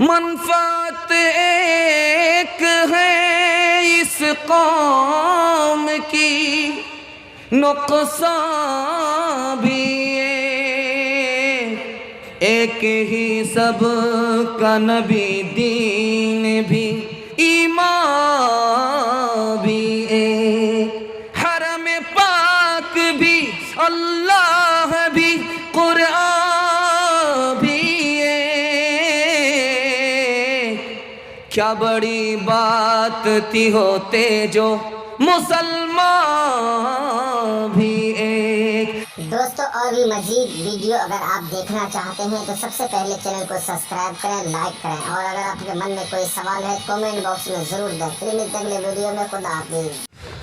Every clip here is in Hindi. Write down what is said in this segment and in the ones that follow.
मनफात एक है इस कौम की, नुक़सान भी एक ही सब का नबी, दीन भी ईमान भी एक, हरम पाक भी अल्लाह भी कुरान भी एक। क्या बड़ी बात थी होते जो मुसलमान भी एक। दोस्तों और भी मजीद वीडियो अगर आप देखना चाहते हैं तो सबसे पहले चैनल को सब्सक्राइब करें, लाइक करें, और अगर आपके मन में कोई सवाल है कमेंट बॉक्स में ज़रूर दें। फिर मिलते हैं अगले वीडियो में। खुदा हाफिज़।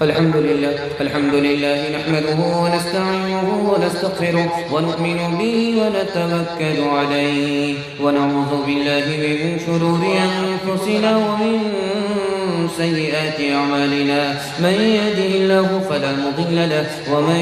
अल्हम्दुलिल्लाह नहमदुहु व नस्तईनुहु व नस्तगफिरुहु व नु'मिनु बिही व नतवक्कलु अलैहि व नऊज़ु बिल्लाहि मिन शुरूरि अनफुसिना व मिन सय्यिआति अअमालिना। मन यहदिहिल्लाहु फला मुदिल्ल लहु व मन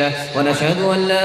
लहु व नशहदु अन ला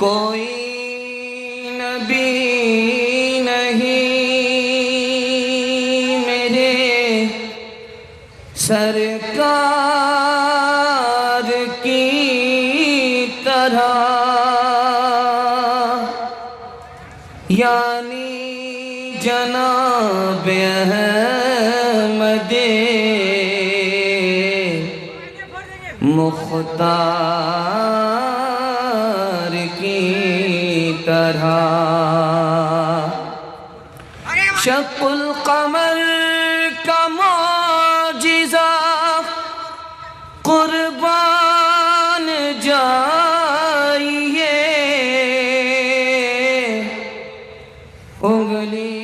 कोई नबी सरकार की तरह, यानी जनाब अहमद मुख्तार की तरह। शक्कुल कमर का मौजिज़ा कुर्बान जाइए, उंगली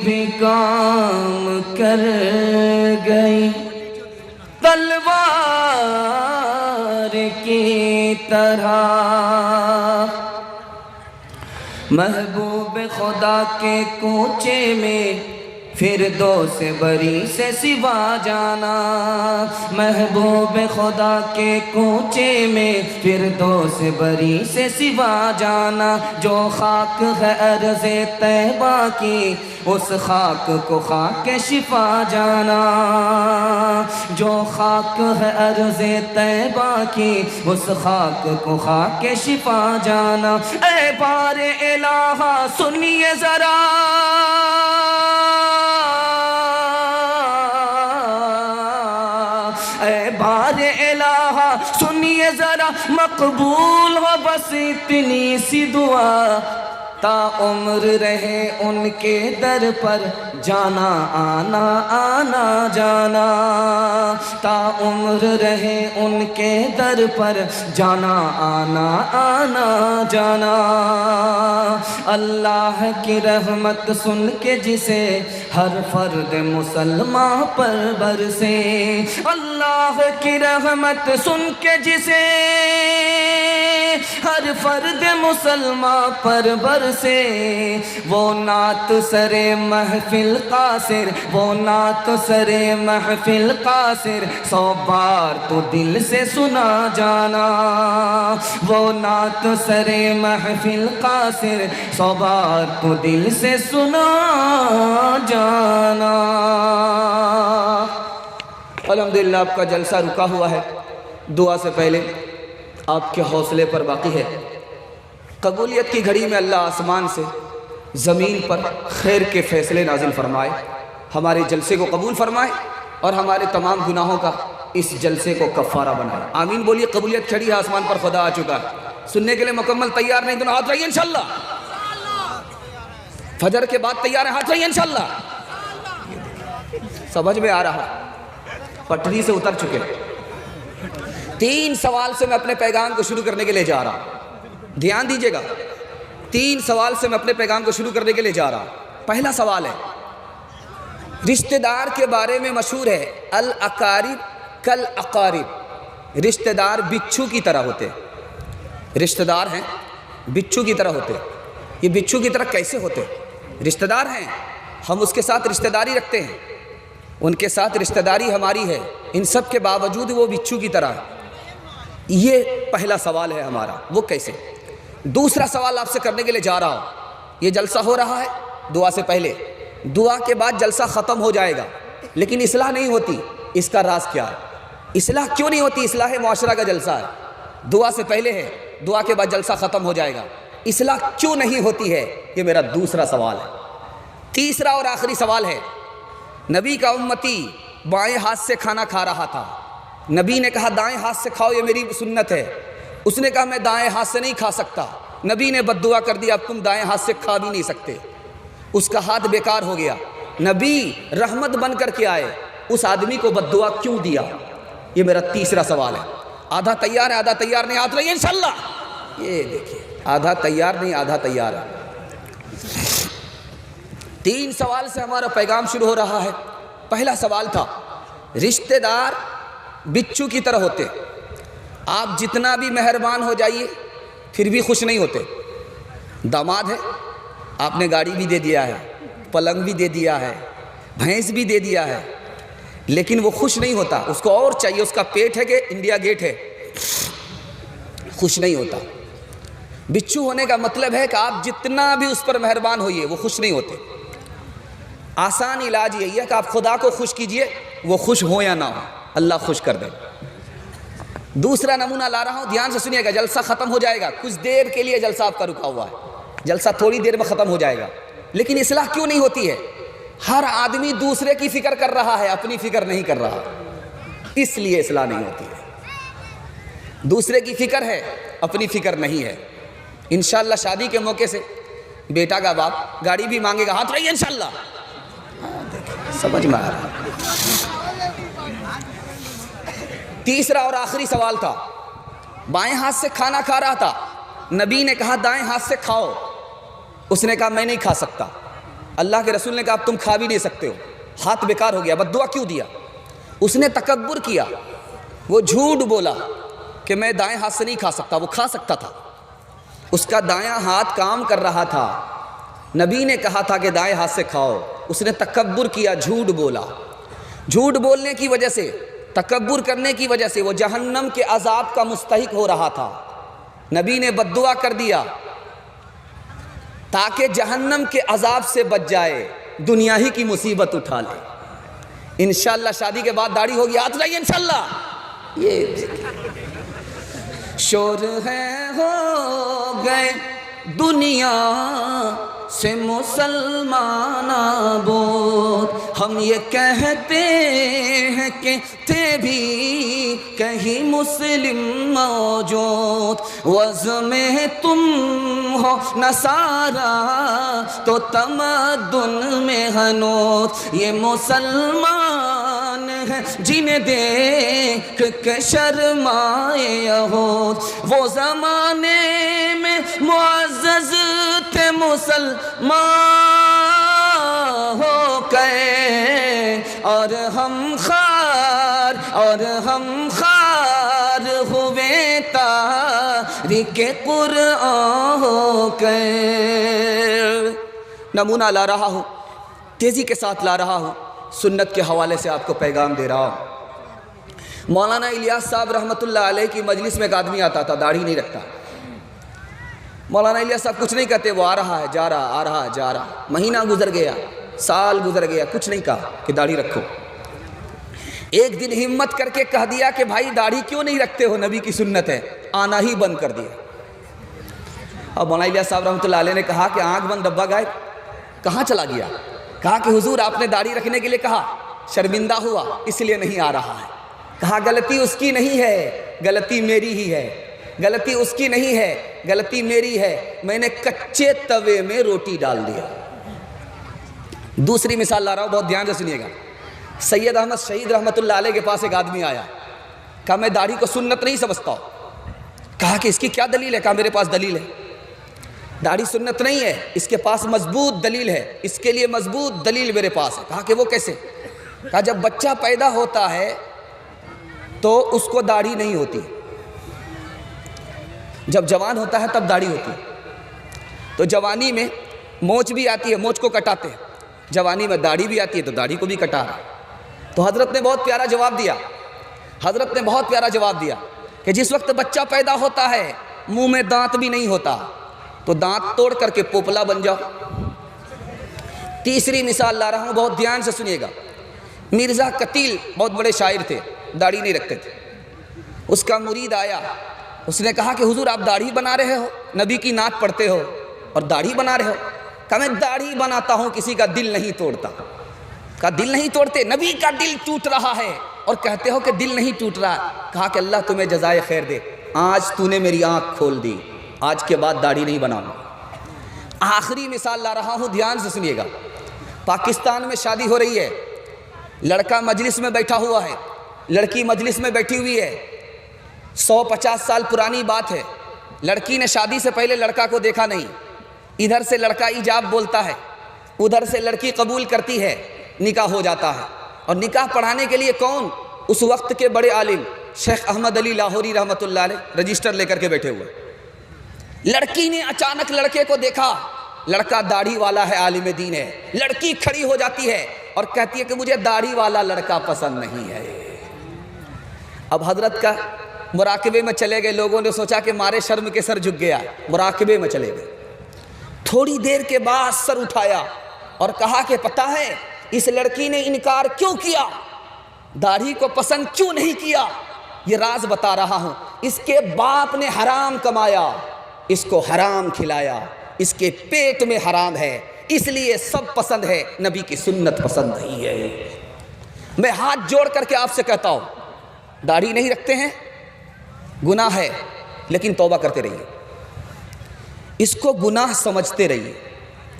भी काम कर गई तलवार की तरह। महबूब खुदा के कूचे में फिरदौस बरी से सिवा जाना। महबूब खुदा के कूचे में फिरदौस बरी से सिवा जाना। जो खाक है अर्ज़े तैबा की उस खाक को खाक शिफा जाना। जो खाक है अर्ज़े तैबा की उस खाक को खाक शिफा जाना। ऐ बारे इलाहा सुनिए ज़रा, बारे इलाहा सुनिए जरा, मकबूल हो बस इतनी सी दुआ। ता उम्र रहे उनके दर पर जाना आना आना जाना। ता उम्र रहे उनके दर पर जाना आना आना जाना। अल्लाह की रहमत सुन के जिसे हर फर्द मुसलमान पर बरसे। अल्लाह की रहमत सुन के जिसे हर फर्द मुसलमान पर बरसे वो नात सरे महफिल कासिर, वो नात सरे महफिल कासिर, 100 बार तो दिल से सुना जाना। वो नात सरे महफिल कासिर, 100 बार तो दिल से सुना जाना। अल्हम्दुलिल्लाह आपका जलसा रुका हुआ है। दुआ से पहले आपके हौसले पर बाकी है। कबूलियत की घड़ी में अल्लाह आसमान से ज़मीन पर खैर के फ़ैसले नाजिल फरमाए, हमारे जलसे को कबूल फरमाए और हमारे तमाम गुनाहों का इस जलसे को कफ़ारा बनाए। आमीन बोलिए। कबूलियत खड़ी है, आसमान पर खुदा आ चुका है। सुनने के लिए मुकम्मल तैयार नहीं? दोनों हाथ रहिए इंशाल्लाह। फजर के बाद तैयार है? हाथ रहिए इंशाल्लाह। समझ में आ रहा? पटरी से उतर चुके। 3 सवाल से मैं अपने पैगाम को शुरू करने के लिए जा रहा हूं, ध्यान दीजिएगा। 3 सवाल से मैं अपने पैगाम को शुरू करने के लिए जा रहा हूं। पहला सवाल है, रिश्तेदार के बारे में मशहूर है, अल अकारिब कल अकारिब, रिश्तेदार बिच्छू की तरह होते। रिश्तेदार हैं बिच्छू की तरह होते। ये बिच्छू की तरह कैसे होते? रिश्तेदार हैं, हम उसके साथ रिश्तेदारी रखते हैं, उनके साथ रिश्तेदारी हमारी है, इन सब के बावजूद वो बिच्छू की तरह है। ये पहला सवाल है हमारा, वो कैसे? दूसरा सवाल आपसे करने के लिए जा रहा हूँ। ये जलसा हो रहा है दुआ से पहले, दुआ के बाद जलसा ख़त्म हो जाएगा, लेकिन इस्लाह नहीं होती। इसका राज क्या है? इस्लाह क्यों नहीं होती? इस्लाह मुआशरा का जलसा है, दुआ से पहले है, दुआ के बाद जलसा ख़त्म हो जाएगा। इस्लाह क्यों नहीं होती है? ये मेरा दूसरा सवाल है। तीसरा और आखिरी सवाल है, नबी का उम्मती बाएं हाथ से खाना खा रहा था। नबी ने कहा दाएं हाथ से खाओ, ये मेरी सुन्नत है। उसने कहा मैं दाएं हाथ से नहीं खा सकता। नबी ने बद्दुआ कर दिया, अब तुम दाएं हाथ से खा भी नहीं सकते। उसका हाथ बेकार हो गया। नबी रहमत बन कर के आए, उस आदमी को बद्दुआ क्यों दिया? ये मेरा तीसरा सवाल है। आधा तैयार है, आधा तैयार नहीं? हाथ रहिए इंशाल्लाह। ये देखिए, आधा तैयार नहीं, आधा तैयार है। 3 सवाल से हमारा पैगाम शुरू हो रहा है। पहला सवाल था, रिश्तेदार बिच्छू की तरह होते। आप जितना भी मेहरबान हो जाइए फिर भी खुश नहीं होते। दामाद है, आपने गाड़ी भी दे दिया है, पलंग भी दे दिया है, भैंस भी दे दिया है, लेकिन वो खुश नहीं होता। उसको और चाहिए। उसका पेट है कि इंडिया गेट है, खुश नहीं होता। बिच्छू होने का मतलब है कि आप जितना भी उस पर मेहरबान होइए वो खुश नहीं होते। आसान इलाज यही है कि आप खुदा को खुश कीजिए, वो खुश हो या ना हो, अल्लाह खुश कर दे। दूसरा नमूना ला रहा हूँ, ध्यान से सुनिएगा। जलसा ख़त्म हो जाएगा, कुछ देर के लिए जलसा आपका रुका हुआ है, जलसा थोड़ी देर में ख़त्म हो जाएगा। लेकिन इस्लाह क्यों नहीं होती है? हर आदमी दूसरे की फ़िक्र कर रहा है, अपनी फ़िक्र नहीं कर रहा, इसलिए इस्लाह नहीं होती है। दूसरे की फ़िक्र है, अपनी फ़िक्र नहीं है। इंशाअल्लाह शादी के मौके से बेटा का बाप गाड़ी भी मांगेगा, हाथ रहिए इंशाअल्लाह। समझ में आ रहा? तीसरा और आखिरी सवाल था, बाएं हाथ से खाना खा रहा था। नबी ने कहा दाएं हाथ से खाओ। उसने कहा मैं नहीं खा सकता। अल्लाह के रसूल ने कहा अब तुम खा भी नहीं सकते हो, हाथ बेकार हो गया। बद्दुआ क्यों दिया? उसने तकब्बुर किया, वो झूठ बोला कि मैं दाएं हाथ से नहीं खा सकता। वो खा सकता था, उसका दायां हाथ काम कर रहा था। नबी ने कहा था कि दाएं हाथ से खाओ, उसने तकब्बुर किया, झूठ बोला। झूठ बोलने की वजह से, तकब्बुर करने की वजह से वो जहन्नम के अजाब का मुस्तहिक हो रहा था। नबी ने बद्दुआ कर दिया ताकि जहन्नम के अजाब से बच जाए, दुनिया ही की मुसीबत उठा ले। इंशाअल्लाह शादी के बाद दाढ़ी होगी, हाथ रहिए इंशाअल्लाह। ये शोर है हो गए दुनिया से मुसलमान आबोद, हम ये कहते हैं कि थे भी कहीं मुस्लिम मौजूद। वज़ में तुम हो नसारा तो तमद्दुन में हनूत। ये मुसलमान हैं जिन्हें देख के शर्माए यहूद। वो ज़माने में मुअज़्ज़ज़ थे मुसलमान हो गए, और हम खार हुए तारीख के कुरआन होकर। नमूना ला रहा हूँ, तेज़ी के साथ ला रहा हूँ, सुन्नत के हवाले से आपको पैगाम दे रहा हूँ। मौलाना इलियास साहब रहमतुल्लाह अलैह की मजलिस में एक आदमी आता था, दाढ़ी नहीं रखता। मौलाना इलियास साहब कुछ नहीं कहते, वो आ रहा है जा रहा, आ रहा है जा रहा। महीना गुजर गया, साल गुजर गया, कुछ नहीं कहा कि दाढ़ी रखो। एक दिन हिम्मत करके कह दिया कि भाई दाढ़ी क्यों नहीं रखते हो, नबी की सुन्नत है। आना ही बंद कर दिया। अब मौलाना इलियास साहब रहमतुल्लाह अलैह ने कहा कि आंख बंद डब्बा गायब, कहाँ चला गया? कहा कि हुजूर आपने दाढ़ी रखने के लिए कहा, शर्मिंदा हुआ इसलिए नहीं आ रहा है। कहा गलती उसकी नहीं है, गलती मेरी ही है। गलती उसकी नहीं है, गलती मेरी है, मैंने कच्चे तवे में रोटी डाल दिया। दूसरी मिसाल ला रहा हूँ, बहुत ध्यान से सुनिएगा। सैयद अहमद शहीद रहमतुल्लाह अलैह के पास एक आदमी आया, कहा मैं दाढ़ी को सुन्नत नहीं समझता हूँ। कहा कि इसकी क्या दलील है? कहा मेरे पास दलील है, दाढ़ी सुन्नत नहीं है, इसके पास मजबूत दलील है, इसके लिए मजबूत दलील मेरे पास है। कहा कि वो कैसे? कहा जब बच्चा पैदा होता है तो उसको दाढ़ी नहीं होती, जब जवान होता है तब दाढ़ी होती है। तो जवानी में मोच भी आती है, मोच को कटाते हैं, जवानी में दाढ़ी भी आती है तो दाढ़ी को भी कटा रहा। तो हज़रत ने बहुत प्यारा जवाब दिया, हज़रत ने बहुत प्यारा जवाब दिया कि जिस वक्त बच्चा पैदा होता है मुंह में दांत भी नहीं होता, तो दांत तोड़ करके पोपला बन जाओ। तीसरी मिसाल ला रहा हूँ, बहुत ध्यान से सुनिएगा। मिर्ज़ा कतील बहुत बड़े शायर थे, दाढ़ी नहीं रखते थे। उसका मुरीद आया, उसने कहा कि हुजूर आप दाढ़ी बना रहे हो, नबी की नात पढ़ते हो और दाढ़ी बना रहे हो। कहा मैं दाढ़ी बनाता हूँ, किसी का दिल नहीं तोड़ता। कहा दिल नहीं तोड़ते? नबी का दिल टूट रहा है और कहते हो कि दिल नहीं टूट रहा। कहा कि अल्लाह तुम्हें जज़ाए खैर दे, आज तूने मेरी आँख खोल दी, आज के बाद दाढ़ी नहीं बनाऊंगा। आखिरी मिसाल ला रहा हूँ, ध्यान से सुनिएगा। पाकिस्तान में शादी हो रही है, लड़का मजलिस में बैठा हुआ है, लड़की मजलिस में बैठी हुई है। 150 साल पुरानी बात है, लड़की ने शादी से पहले लड़का को देखा नहीं। इधर से लड़का इजाब बोलता है, उधर से लड़की कबूल करती है, निकाह हो जाता है। और निकाह पढ़ाने के लिए कौन? उस वक्त के बड़े आलिम शेख अहमद अली लाहौरी रहमतुल्लाह अलैह रजिस्टर लेकर के बैठे हुए। लड़की ने अचानक लड़के को देखा, लड़का दाढ़ी वाला है, आलिम दीन है। लड़की खड़ी हो जाती है और कहती है कि मुझे दाढ़ी वाला लड़का पसंद नहीं है। अब हजरत का मुराकबे में चले गए, लोगों ने सोचा कि मारे शर्म के सर झुक गया, मुराकबे में चले गए। थोड़ी देर के बाद सर उठाया और कहा कि पता है इस लड़की ने इनकार क्यों किया, दाढ़ी को पसंद क्यों नहीं किया? ये राज बता रहा हूं। इसके बाप ने हराम कमाया, इसको हराम खिलाया, इसके पेट में हराम है, इसलिए सब पसंद है, नबी की सुन्नत पसंद नहीं है। मैं हाथ जोड़ करके आपसे कहता हूं, दाढ़ी नहीं रखते हैं, गुनाह है, लेकिन तौबा करते रहिए। इसको गुनाह समझते रहिए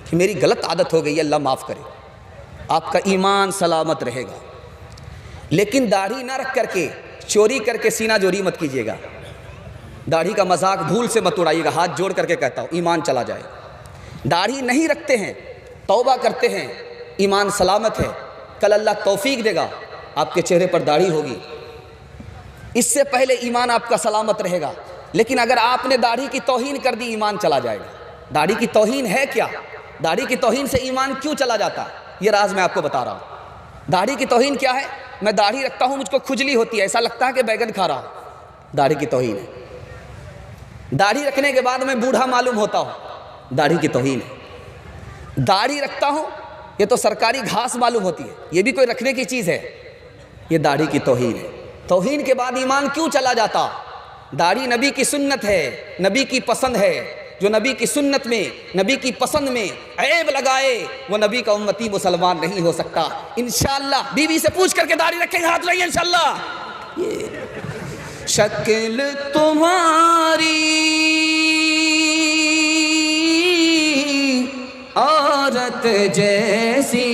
कि मेरी गलत आदत हो गई, अल्लाह माफ़ करे, आपका ईमान सलामत रहेगा। लेकिन दाढ़ी ना रख करके चोरी करके सीना जोरी मत कीजिएगा, दाढ़ी का मजाक भूल से मत उड़ाइएगा। हाथ जोड़ करके कहता हूँ, ईमान चला जाए। दाढ़ी नहीं रखते हैं, तौबा करते हैं, ईमान सलामत है, कल अल्लाह तौफीक देगा, आपके चेहरे पर दाढ़ी होगी। इससे पहले ईमान आपका सलामत रहेगा। लेकिन अगर आपने दाढ़ी की तौहीन कर दी, ईमान चला जाएगा। दाढ़ी की तौहीन है क्या? दाढ़ी की तौहीन से ईमान क्यों चला जाता? ये राज मैं आपको बता रहा हूँ। दाढ़ी की तौहीन क्या है? मैं दाढ़ी रखता हूँ, मुझको खुजली होती है, ऐसा लगता है कि बैगन खा रहा हूँ, दाढ़ी की तौहीन है। दाढ़ी रखने के बाद मैं बूढ़ा मालूम होता हूँ, दाढ़ी की तौहीन है। दाढ़ी रखता हूँ, ये तो सरकारी घास मालूम होती है, ये भी कोई रखने की चीज़ है, ये दाढ़ी की तौहीन है। तौहीन के बाद ईमान क्यों चला जाता? दाढ़ी नबी की सुन्नत है, नबी की पसंद है। जो नबी की सुन्नत में, नबी की पसंद में ऐब लगाए, वो नबी का उम्मती मुसलमान नहीं हो सकता। इंशाअल्लाह बीवी से पूछ करके दाढ़ी रखेंगे, हाथ लगाइए इंशाअल्लाह। ये शक्ल तुम्हारी औरत जैसी,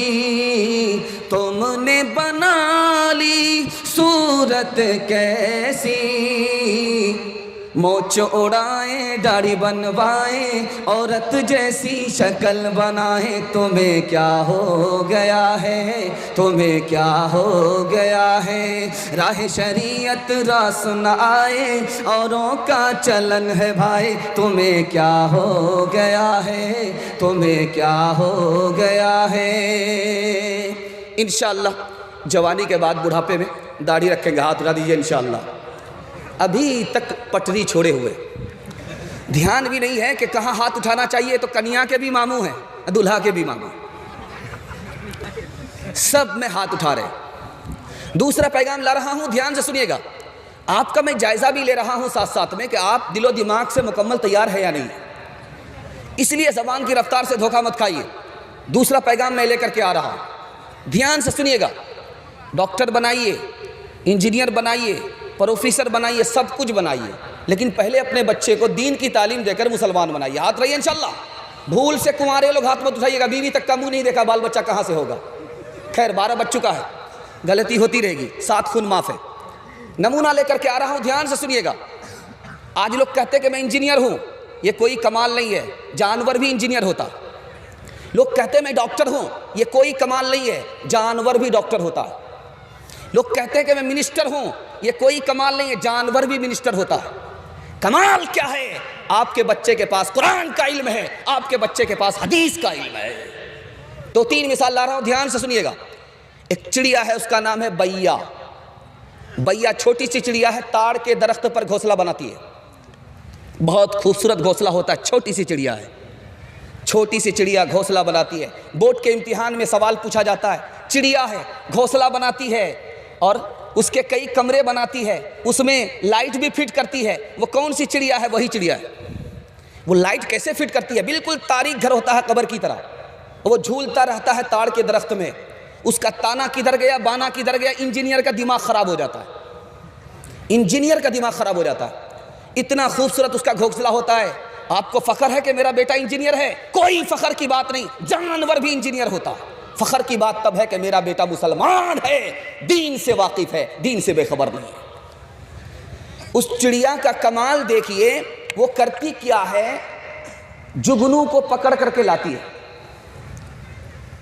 तुमने बना ली सूरत कैसी, मोच उड़ाए, दाढ़ी बनवाए, औरत जैसी शक्ल बनाए। तुम्हें क्या हो गया है, तुम्हें क्या हो गया है। राह शरीयत रास न आए, औरों का चलन है भाई। तुम्हें क्या हो गया है, तुम्हें क्या हो गया है। इंशाअल्लाह जवानी के बाद बुढ़ापे में दाढ़ी रखेंगे, हाथ उठा दीजिए इंशाअल्लाह। अभी तक पटरी छोड़े हुए, ध्यान भी नहीं है कि कहाँ हाथ उठाना चाहिए। तो कन्या के भी मामू हैं, दूल्हा के भी मामू, सब में हाथ उठा रहे। दूसरा पैगाम ला रहा हूं, ध्यान से सुनिएगा। आपका मैं जायजा भी ले रहा हूं साथ साथ में कि आप दिलो दिमाग से मुकम्मल तैयार है या नहीं। इसलिए ज़बान की रफ्तार से धोखा मत खाइए। दूसरा पैगाम मैं लेकर के आ रहा हूं, ध्यान से सुनिएगा। डॉक्टर बनाइए, इंजीनियर बनाइए, प्रोफेसर बनाइए, सब कुछ बनाइए, लेकिन पहले अपने बच्चे को दीन की तालीम देकर मुसलमान बनाइए। हाथ रहिए इंशाअल्लाह। भूल से कुंवारे लोग हाथ मत उठाइएगा। बीवी तक का मुंह नहीं देखा, बाल बच्चा कहाँ से होगा। खैर 12 बज चुका है, गलती होती रहेगी, 7 खून माफ है। नमूना लेकर के आ रहा हूँ, ध्यान से सुनिएगा। आज लोग कहते हैं कि मैं इंजीनियर हूँ, ये कोई कमाल नहीं है, जानवर भी इंजीनियर होता। लोग कहते हैं मैं डॉक्टर हूँ, ये कोई कमाल नहीं है, जानवर भी डॉक्टर होता है। लोग कहते हैं कि मैं मिनिस्टर हूं, ये कोई कमाल नहीं है, जानवर भी मिनिस्टर होता है। कमाल क्या है, आपके बच्चे के पास कुरान का इल्म है, आपके बच्चे के पास हदीस का इल्म है। 2-3 मिसाल ला रहा हूं, ध्यान से सुनिएगा। एक चिड़िया है, उसका नाम है बैया। बैया छोटी सी चिड़िया है, ताड़ के दरख्त पर घोंसला बनाती है। बहुत खूबसूरत घोंसला होता है, छोटी सी चिड़िया है। छोटी सी चिड़िया घोंसला बनाती है। बोर्ड के इम्तिहान में सवाल पूछा जाता है, चिड़िया है, घोंसला बनाती है और उसके कई कमरे बनाती है, उसमें लाइट भी फिट करती है, वो कौन सी चिड़िया है? वही चिड़िया है। वो लाइट कैसे फिट करती है? बिल्कुल तारीख घर होता है कब्र की तरह, वो झूलता रहता है ताड़ के दरख्त में। उसका ताना किधर गया, बाना किधर गया, इंजीनियर का दिमाग खराब हो जाता है। इंजीनियर का दिमाग खराब हो जाता है। इतना खूबसूरत उसका घोंसला होता है। आपको फख्र है कि मेरा बेटा इंजीनियर है? कोई फख्र की बात नहीं, जानवर भी इंजीनियर होता है। फख्र की बात तब है कि मेरा बेटा मुसलमान है, दीन से वाकिफ है, दीन से बेखबर नहीं है। उस चिड़िया का कमाल देखिए, वो करती क्या है, जुगनू को पकड़ करके लाती है।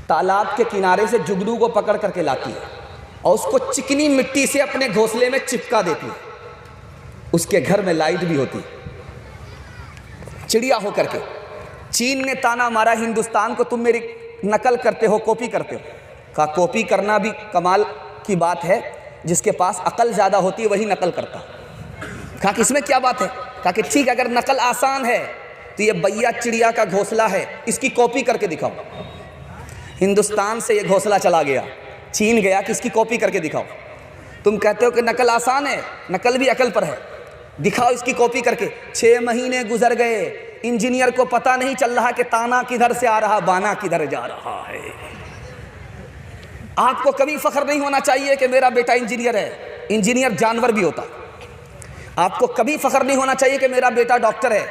तालाब के किनारे से जुगनू को पकड़ करके लाती है और उसको चिकनी मिट्टी से अपने घोंसले में चिपका देती है। उसके घर में लाइट भी होती है। चिड़िया होकर के चीन ने ताना मारा हिंदुस्तान को, तुम मेरी नकल करते हो, कॉपी करते हो। कहा कॉपी करना भी कमाल की बात है, जिसके पास अकल ज़्यादा होती है वही नकल करता। कहा कि इसमें क्या बात है? कहा कि ठीक, अगर नकल आसान है तो ये बैया चिड़िया का घोंसला है, इसकी कॉपी करके दिखाओ। हिंदुस्तान से ये घोंसला चला गया, चीन गया कि इसकी कॉपी करके दिखाओ। तुम कहते हो कि नकल आसान है, नकल भी अकल पर है, दिखाओ इसकी कॉपी करके। 6 महीने गुजर गए, इंजीनियर को पता नहीं चल रहा कि ताना किधर से आ रहा, बाना किधर जा रहा है। आपको कभी फख्र नहीं होना चाहिए कि मेरा बेटा इंजीनियर है, इंजीनियर जानवर भी होता। आपको कभी फख्र नहीं होना चाहिए कि मेरा बेटा डॉक्टर है,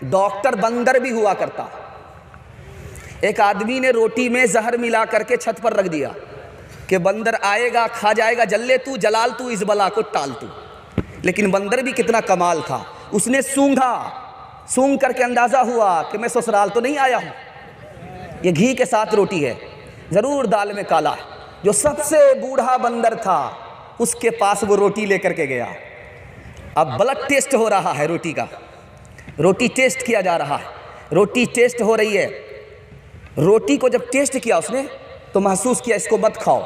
डॉक्टर बंदर भी हुआ करता। एक आदमी ने रोटी में जहर मिला करके छत पर रख दिया कि बंदर आएगा खा जाएगा, जल्ले तू जलाल तू, इस बला को टाल तू। लेकिन बंदर भी कितना कमाल था, उसने सूंघा, सूंघ करके अंदाज़ा हुआ कि मैं ससुराल तो नहीं आया हूँ। ये घी के साथ रोटी है, ज़रूर दाल में काला है। जो सबसे बूढ़ा बंदर था उसके पास वो रोटी लेकर के गया। अब ब्लड टेस्ट हो रहा है रोटी का, रोटी टेस्ट किया जा रहा है, रोटी टेस्ट हो रही है। रोटी को जब टेस्ट किया उसने तो महसूस किया इसको मत खाओ।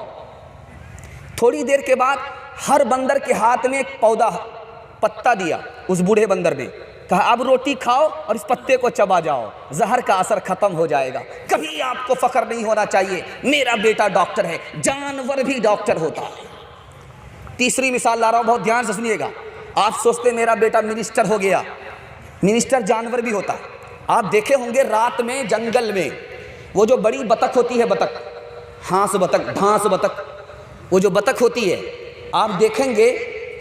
थोड़ी देर के बाद हर बंदर के हाथ में एक पौधा पत्ता दिया उस बूढ़े बंदर ने, कहा अब रोटी खाओ और इस पत्ते को चबा जाओ, जहर का असर खत्म हो जाएगा। कभी आपको फख्र नहीं होना चाहिए मेरा बेटा डॉक्टर है, जानवर भी डॉक्टर होता है। तीसरी मिसाल ला रहा हूं, बहुत ध्यान से सुनिएगा। आप सोचते मेरा बेटा मिनिस्टर हो गया, मिनिस्टर जानवर भी होता है। आप देखे होंगे रात में जंगल में वो जो बड़ी बतख होती है, बतख, हाँस बतख, भांस बतख, वो जो बतख होती है, आप देखेंगे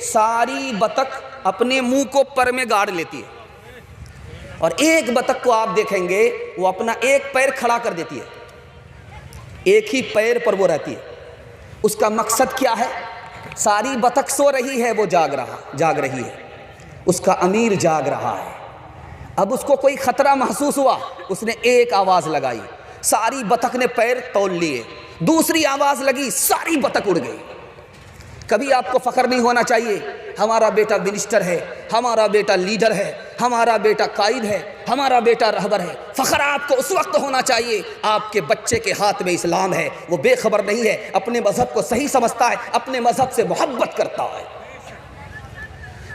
सारी बतख अपने मुंह को पर में गाड़ लेती है और एक बतख को आप देखेंगे वो अपना एक पैर खड़ा कर देती है, एक ही पैर पर वो रहती है। उसका मकसद क्या है? सारी बतख सो रही है, वो जाग रही है। उसका अमीर जाग रहा है। अब उसको कोई खतरा महसूस हुआ, उसने एक आवाज़ लगाई, सारी बतख ने पैर तोल लिए। दूसरी आवाज़ लगी, सारी बतख उड़ गई। कभी आपको फ़ख्र नहीं होना चाहिए हमारा बेटा मिनिस्टर है, हमारा बेटा लीडर है, हमारा बेटा कायद है, हमारा बेटा रहबर है। फ़ख्र आपको उस वक्त होना चाहिए आपके बच्चे के हाथ में इस्लाम है, वो बेखबर नहीं है, अपने मज़हब को सही समझता है, अपने मज़हब से मोहब्बत करता है।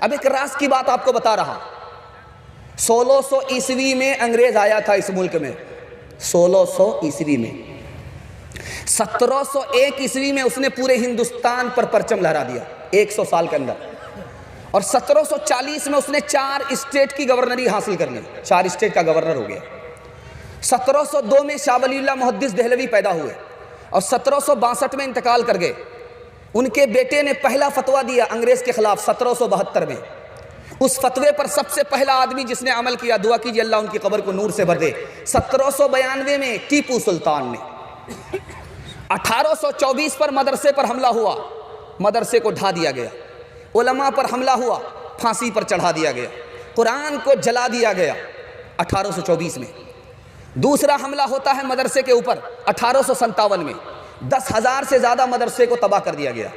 अब एक राज की बात आपको बता रहा, 1600 ईस्वी में अंग्रेज़ आया था इस मुल्क में, 1600 ईस्वी में। 1701 ईस्वी में उसने पूरे हिंदुस्तान पर परचम लहरा दिया 100 साल के अंदर। और 1740 में उसने 4 स्टेट की गवर्नरी हासिल कर ली, 4 स्टेट का गवर्नर हो गया। 1702 में शाह वलीउल्लाह मुहद्दिस देहलवी पैदा हुए और 1762 में इंतकाल कर गए। उनके बेटे ने पहला फतवा दिया अंग्रेज़ के खिलाफ 1772 में। उस फतवे पर सबसे पहला आदमी जिसने अमल किया, दुआ कीजिए अल्लाह उनकी कब्र को नूर से भर दे, 1792 में टीपू सुल्तान ने। 1824 पर मदरसे पर हमला हुआ, मदरसे को ढा दिया गया। उलमा पर हमला हुआ, फांसी पर चढ़ा दिया गया। कुरान को जला दिया गया 1824 में। दूसरा हमला होता है मदरसे के ऊपर 1857 में, 10,000 से ज़्यादा मदरसे को तबाह कर दिया गया।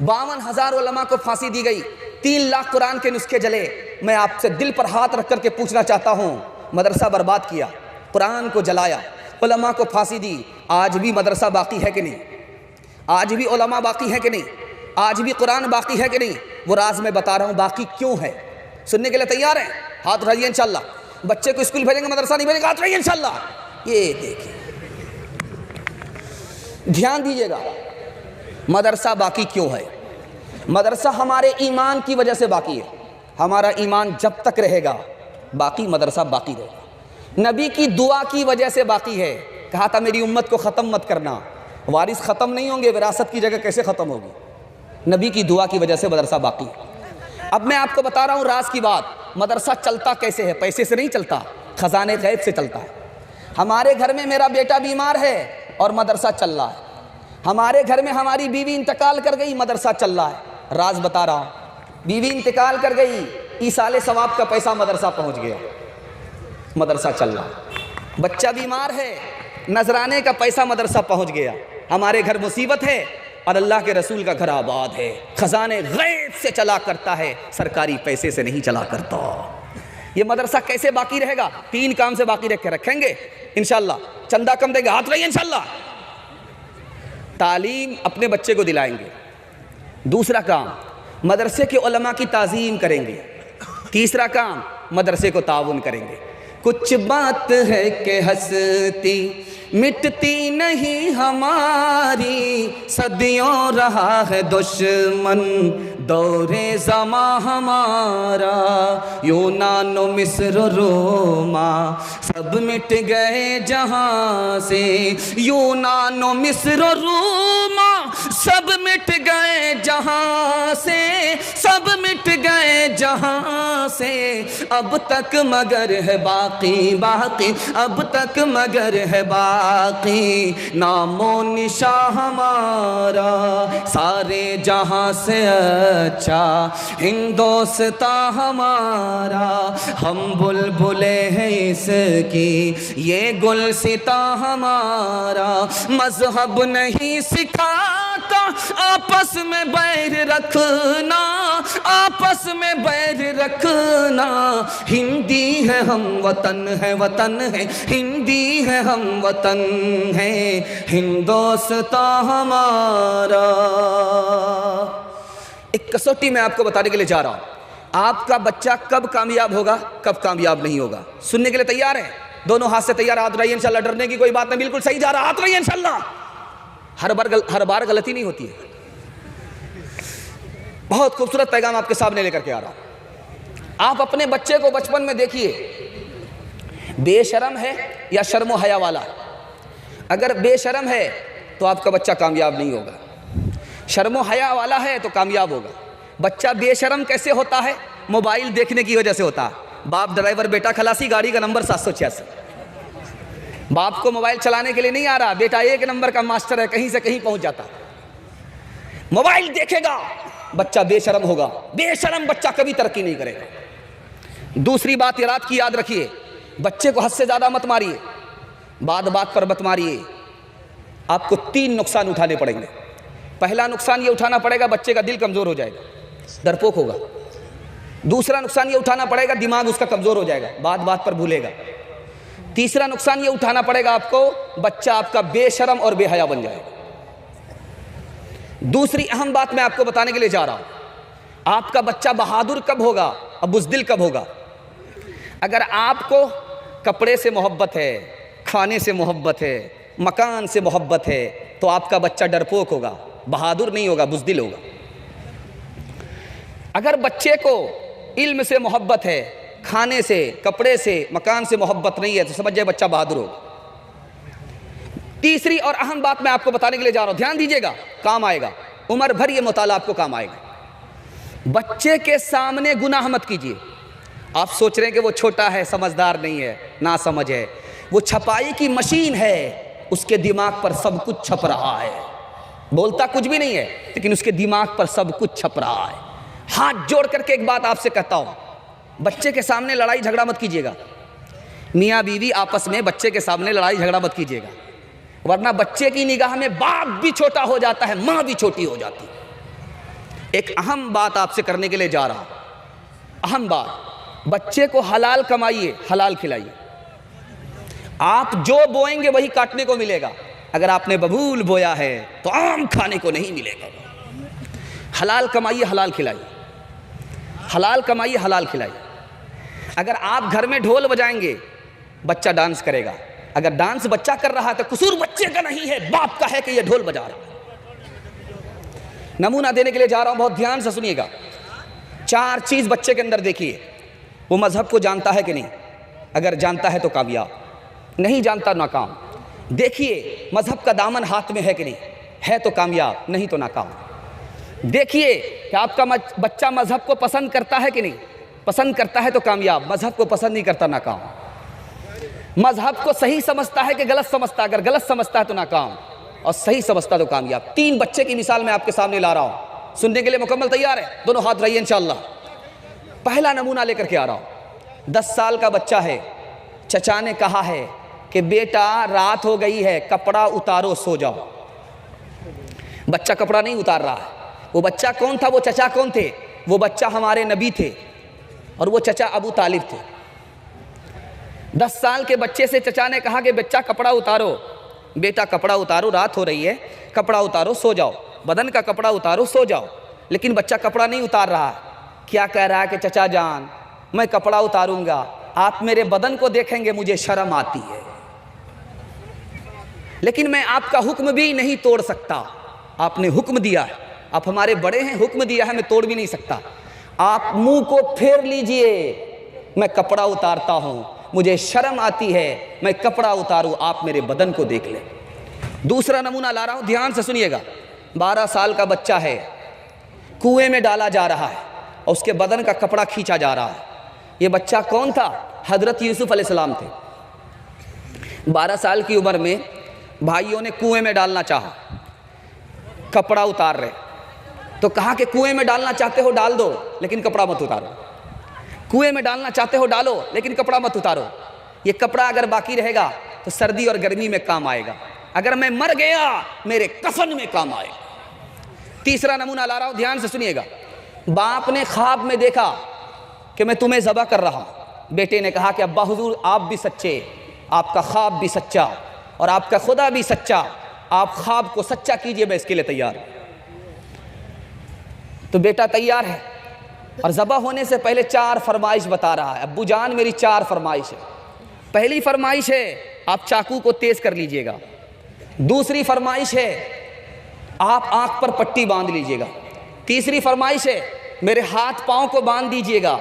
52,000 उलमा को फांसी दी गई, 3 लाख कुरान के नुस्खे जले। मैं आपसे दिल पर हाथ रख कर के पूछना चाहता हूँ, मदरसा बर्बाद किया, कुरान को जलाया, उलमा को फांसी दी, आज भी मदरसा बाकी है कि नहीं? आज भी उलमा बाकी है कि नहीं? आज भी कुरान बाकी है कि नहीं? वो राज मैं बता रहा हूँ, बाकी क्यों है। सुनने के लिए तैयार हैं? हाथ उठाइए इंशाल्लाह। बच्चे को स्कूल भेजेंगे, मदरसा नहीं भेजेंगे, हाथ उठाइए इंशाल्लाह। ये देखिए, ध्यान दीजिएगा, मदरसा बाकी क्यों है? मदरसा हमारे ईमान की वजह से बाकी है। हमारा ईमान जब तक रहेगा बाकी मदरसा बाकी रहेगा। नबी की दुआ की वजह से बाकी है। कहा था मेरी उम्मत को ख़त्म मत करना, वारिस ख़त्म नहीं होंगे, विरासत की जगह कैसे ख़त्म होगी? नबी की दुआ की वजह से मदरसा बाकी है। अब मैं आपको बता रहा हूँ राज की बात, मदरसा चलता कैसे है? पैसे से नहीं चलता, ख़जाने गैब से चलता है। हमारे घर में मेरा बेटा बीमार है और मदरसा चल रहा है। हमारे घर में हमारी बीवी इंतकाल कर गई, मदरसा चल रहा है। राज बता रहा हूँ, बीवी इंतकाल कर गई, ईसाले सवाब का पैसा मदरसा पहुँच गया, मदरसा चल रहा है। बच्चा बीमार है, नजराने का पैसा मदरसा पहुँच गया। हमारे घर मुसीबत है और अल्लाह के रसूल का घर आबाद है। खजाने गैब से चला करता है, सरकारी पैसे से नहीं चला करता। ये मदरसा कैसे बाकी रहेगा? 3 काम से बाकी रख के रखेंगे इंशाल्लाह। चंदा कम देंगे, हाथ रहिए इंशाल्लाह। तालीम अपने बच्चे को दिलाएंगे। दूसरा काम, मदरसे के उलमा की ताज़ीम करेंगे। तीसरा काम, मदरसे को ताउन करेंगे। कुछ बात है कि हंसती मिटती नहीं हमारी, सदियों रहा है दुश्मन दौरे ज़मा हमारा। यूनान मिस्र रोमा सब मिट गए जहाँ से, यूनान मिस्र रोमा सब मिट गए जहाँ से, सब मिट गए जहाँ से। अब तक मगर है बाकी बाकी, अब तक मगर है बाकी, नामो निशा हमारा सारे जहाँ से अच्छा, हिंदोस्ता हमारा। हम बुलबुले हैं इसकी, ये गुलसिता हमारा। मजहब नहीं सिखाता आपस में बैर रखना, आपस में बैर रखना। हिंदी है हम वतन है, वतन है हिंदी है, हम वतन है हिंदोस्ता हमारा। एक कसौटी मैं आपको बताने के लिए जा रहा हूं, आपका बच्चा कब कामयाब होगा, कब कामयाब नहीं होगा। सुनने के लिए तैयार है? दोनों हाथ से तैयार, हाथ रहिए इंशाल्लाह। डरने की कोई बात नहीं, बिल्कुल सही जा रहा, हाथ रहिए इंशाल्लाह। हर बार गलती नहीं होती है। बहुत खूबसूरत पैगाम आपके सामने लेकर के आ रहा हूं। आप अपने बच्चे को बचपन में देखिए, बेशरम है या शर्मो हया वाला। अगर बेशरम है तो आपका बच्चा कामयाब नहीं होगा, शर्मो हया वाला है तो कामयाब होगा। बच्चा बेशरम कैसे होता है? मोबाइल देखने की वजह से होता है। बाप ड्राइवर, बेटा खलासी, गाड़ी का नंबर 786। बाप को मोबाइल चलाने के लिए नहीं आ रहा, बेटा 1 नंबर का मास्टर है, कहीं से कहीं पहुंच जाता। मोबाइल देखेगा, बच्चा बेशरम होगा। बेशरम बच्चा कभी तरक्की नहीं करेगा। दूसरी बात ये रात की याद रखिए, बच्चे को हद से ज़्यादा मत मारिए, बात बात पर मत मारिए। आपको 3 नुकसान उठाने पड़ेंगे। पहला नुकसान ये उठाना पड़ेगा, बच्चे का दिल कमज़ोर हो जाएगा, डरपोक होगा। दूसरा नुकसान ये उठाना पड़ेगा, दिमाग उसका कमज़ोर हो जाएगा, बात बात पर भूलेगा। तीसरा नुकसान ये उठाना पड़ेगा आपको, बच्चा आपका बेशरम और बेहया बन जाएगा। दूसरी अहम बात मैं आपको बताने के लिए जा रहा हूं, आपका बच्चा बहादुर कब होगा और बुज़दिल कब होगा? अगर आपको कपड़े से मोहब्बत है, खाने से मोहब्बत है, मकान से मोहब्बत है, तो आपका बच्चा डरपोक होगा, बहादुर नहीं होगा, बुज़दिल होगा। अगर बच्चे को इल्म से मोहब्बत है, खाने से, कपड़े से, मकान से मोहब्बत नहीं है, तो समझ जाए बच्चा बहादुर होगा। तीसरी और अहम बात मैं आपको बताने के लिए जा रहा हूं, ध्यान दीजिएगा, काम आएगा, उम्र भर ये मुताला आपको काम आएगा। बच्चे के सामने गुनाह मत कीजिए। आप सोच रहे हैं कि वो छोटा है, समझदार नहीं है, ना समझ है, वो छपाई की मशीन है, उसके दिमाग पर सब कुछ छप रहा है, बोलता कुछ भी नहीं है लेकिन उसके दिमाग पर सब कुछ छप रहा है। हाथ जोड़ करके एक बात आपसे कहता हूं, बच्चे के सामने लड़ाई झगड़ा मत कीजिएगा। मियाँ बीवी आपस में बच्चे के सामने लड़ाई झगड़ा मत कीजिएगा, वरना बच्चे की निगाह में बाप भी छोटा हो जाता है, माँ भी छोटी हो जाती है। एक अहम बात आपसे करने के लिए जा रहा हूं, अहम बात, बच्चे को हलाल कमाइए, हलाल खिलाइए। आप जो बोएंगे वही काटने को मिलेगा। अगर आपने बबूल बोया है तो आम खाने को नहीं मिलेगा। हलाल कमाइए, हलाल खिलाइए, हलाल कमाइए, हलाल खिलाइए। अगर आप घर में ढोल बजाएंगे, बच्चा डांस करेगा। अगर डांस बच्चा कर रहा है तो कसूर बच्चे का नहीं है, बाप का है कि यह ढोल बजा रहा है। नमूना देने के लिए जा रहा हूं, बहुत ध्यान से सुनिएगा। 4 चीज़ बच्चे के अंदर देखिए, वो मज़हब को जानता है कि नहीं? अगर जानता है तो कामयाब, नहीं जानता नाकाम। देखिए मज़हब का दामन हाथ में है कि नहीं? है तो कामयाब, नहीं तो नाकाम। देखिए कि आपका बच्चा मज़हब को पसंद करता है कि नहीं? पसंद करता है तो कामयाब, मज़हब को पसंद नहीं करता नाकाम। मज़हब को सही समझता है कि गलत समझता है? अगर गलत समझता है तो नाकाम, और सही समझता तो कामयाब। 3 बच्चे की मिसाल मैं आपके सामने ला रहा हूँ, सुनने के लिए मुकम्मल तैयार है? दोनों हाथ रहिए इंशाअल्लाह। पहला नमूना लेकर के आ रहा हूँ। 10 साल का बच्चा है, चचा ने कहा है कि बेटा रात हो गई है, कपड़ा उतारो सो जाओ। बच्चा कपड़ा नहीं उतार रहा है। वो बच्चा कौन था? वो चचा कौन थे? वो बच्चा हमारे नबी थे और वो चचा अबू तालिब थे। 10 साल के बच्चे से चचा ने कहा कि बच्चा कपड़ा उतारो, बेटा कपड़ा उतारो, रात हो रही है, कपड़ा उतारो सो जाओ, बदन का कपड़ा उतारो सो जाओ। लेकिन बच्चा कपड़ा नहीं उतार रहा। क्या कह रहा है कि चचा जान मैं कपड़ा उतारूंगा, आप मेरे बदन को देखेंगे, मुझे शर्म आती है, लेकिन मैं आपका हुक्म भी नहीं तोड़ सकता। आपने हुक्म दिया है, आप हमारे बड़े हैं, हुक्म दिया है, मैं तोड़ भी नहीं सकता। आप मुंह को फेर लीजिए, मैं कपड़ा उतारता हूं, मुझे शर्म आती है, मैं कपड़ा उतारूं, आप मेरे बदन को देख लें। दूसरा नमूना ला रहा हूं, ध्यान से सुनिएगा। 12 साल का बच्चा है, कुएं में डाला जा रहा है और उसके बदन का कपड़ा खींचा जा रहा है। ये बच्चा कौन था? हजरत यूसुफ अलैहिस्सलाम थे। 12 साल की उम्र में भाइयों ने कुएं में डालना चाहा, कपड़ा उतार रहे, तो कहा कि कुएं में डालना चाहते हो डाल दो, लेकिन कपड़ा मत उतारो। कुएं में डालना चाहते हो डालो, लेकिन कपड़ा मत उतारो। ये कपड़ा अगर बाकी रहेगा तो सर्दी और गर्मी में काम आएगा, अगर मैं मर गया मेरे कफन में काम आएगा। तीसरा नमूना ला रहा हूं, ध्यान से सुनिएगा। बाप ने ख्वाब में देखा कि मैं तुम्हें ज़बह कर रहा हूं। बेटे ने कहा कि अब्बा हुजूर आप भी सच्चे, आपका ख्वाब भी सच्चा और आपका खुदा भी सच्चा, आप ख्वाब को सच्चा कीजिए, मैं इसके लिए तैयार हूं। तो बेटा तैयार है और ज़बह होने से पहले 4 फरमाइश बता रहा है। अब्बू जान मेरी 4 फरमाइश है। पहली फरमाइश है आप चाकू को तेज़ कर लीजिएगा। दूसरी फरमाइश है आप आँख पर पट्टी बांध लीजिएगा। तीसरी फरमाइश है मेरे हाथ पाँव को बांध दीजिएगा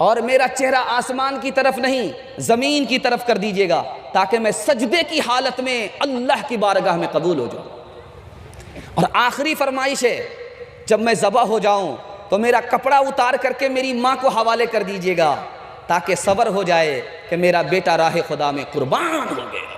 और मेरा चेहरा आसमान की तरफ नहीं ज़मीन की तरफ कर दीजिएगा, ताकि मैं सजदे की हालत में अल्लाह की बारगाह में कबूल हो जाऊँ। और आखिरी फरमाइश है जब मैं ज़बह हो जाऊँ तो मेरा कपड़ा उतार करके मेरी माँ को हवाले कर दीजिएगा, ताकि सब्र हो जाए कि मेरा बेटा राह खुदा में कुर्बान हो गया।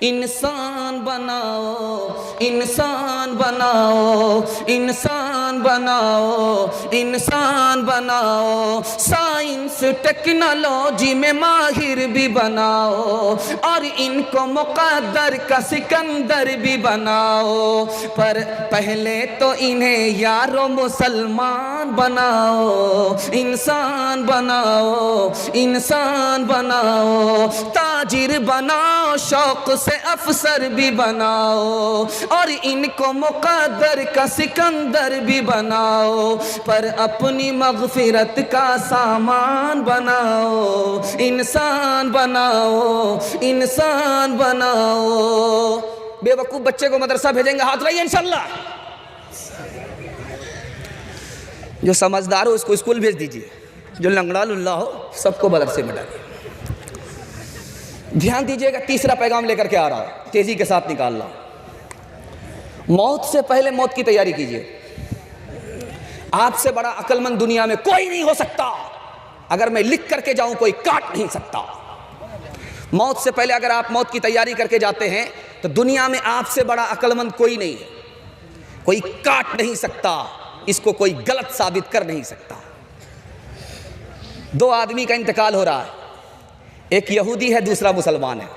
इंसान बनाओ, इंसान बनाओ, इंसान इंसान बनाओ, इंसान बनाओ, साइंस टेक्नोलॉजी में माहिर भी बनाओ और इनको मुक़द्दर का सिकंदर भी बनाओ, पर पहले तो इन्हें यारो मुसलमान बनाओ, इंसान बनाओ, इंसान बनाओ, ताजिर बनाओ, शौक से अफसर भी बनाओ और इनको मुक़द्दर का सिकंदर भी बनाओ, पर अपनी मग़फ़िरत का सामान बनाओ, इंसान बनाओ, इंसान बनाओ। बेवकूफ़ बच्चे को मदरसा भेजेंगे, हाथ रहिए इंशाअल्लाह। जो समझदार हो उसको स्कूल भेज दीजिए, जो लंगड़ा लुल्ला हो सबको मदरसे में डालिए। ध्यान दीजिएगा, तीसरा पैगाम लेकर के आ रहा है, तेजी के साथ निकाल रहा। मौत से पहले मौत की तैयारी कीजिए। आपसे बड़ा अक्लमंद दुनिया में कोई नहीं हो सकता। अगर मैं लिख करके जाऊं कोई काट नहीं सकता। मौत से पहले अगर आप मौत की तैयारी करके जाते हैं तो दुनिया में आपसे बड़ा अक्लमंद कोई नहीं है, कोई काट नहीं सकता, इसको कोई गलत साबित कर नहीं सकता। दो आदमी का इंतकाल हो रहा है, एक यहूदी है, दूसरा मुसलमान है।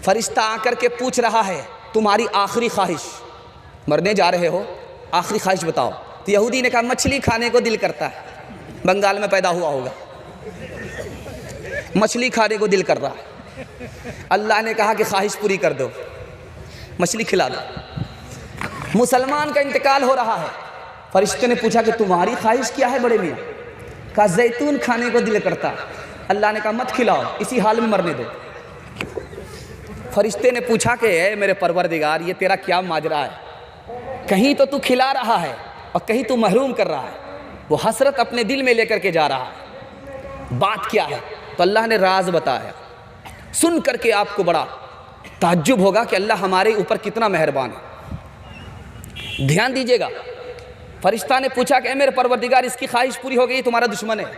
फरिश्ता आकर के पूछ रहा है, तुम्हारी आखिरी ख्वाहिश, मरने जा रहे हो, आखिरी ख्वाहिश बताओ। तो यहूदी ने कहा मछली खाने को दिल करता है, बंगाल में पैदा हुआ होगा, मछली खाने को दिल कर रहा है। अल्लाह ने कहा कि ख्वाहिश पूरी कर दो, मछली खिला दो। मुसलमान का इंतकाल हो रहा है, फरिश्ते ने पूछा कि तुम्हारी ख्वाहिश क्या है बड़े मियाँ? कहा जैतून खाने को दिल करता। अल्लाह ने कहा मत खिलाओ, इसी हाल में मरने दो। फरिश्ते ने पूछा कि ए मेरे परवरदिगार, ये तेरा क्या माजरा है? कहीं तो तू खिला रहा है और कहीं तू महरूम कर रहा है। वो हसरत अपने दिल में लेकर के जा रहा है, बात क्या है? तो अल्लाह ने राज बताया। सुन करके आपको बड़ा ताज्जुब होगा कि अल्लाह हमारे ऊपर कितना मेहरबान है। ध्यान दीजिएगा, फरिश्ता ने पूछा कि ए मेरे परवरदिगार, इसकी ख्वाहिश पूरी हो गई, तुम्हारा दुश्मन है।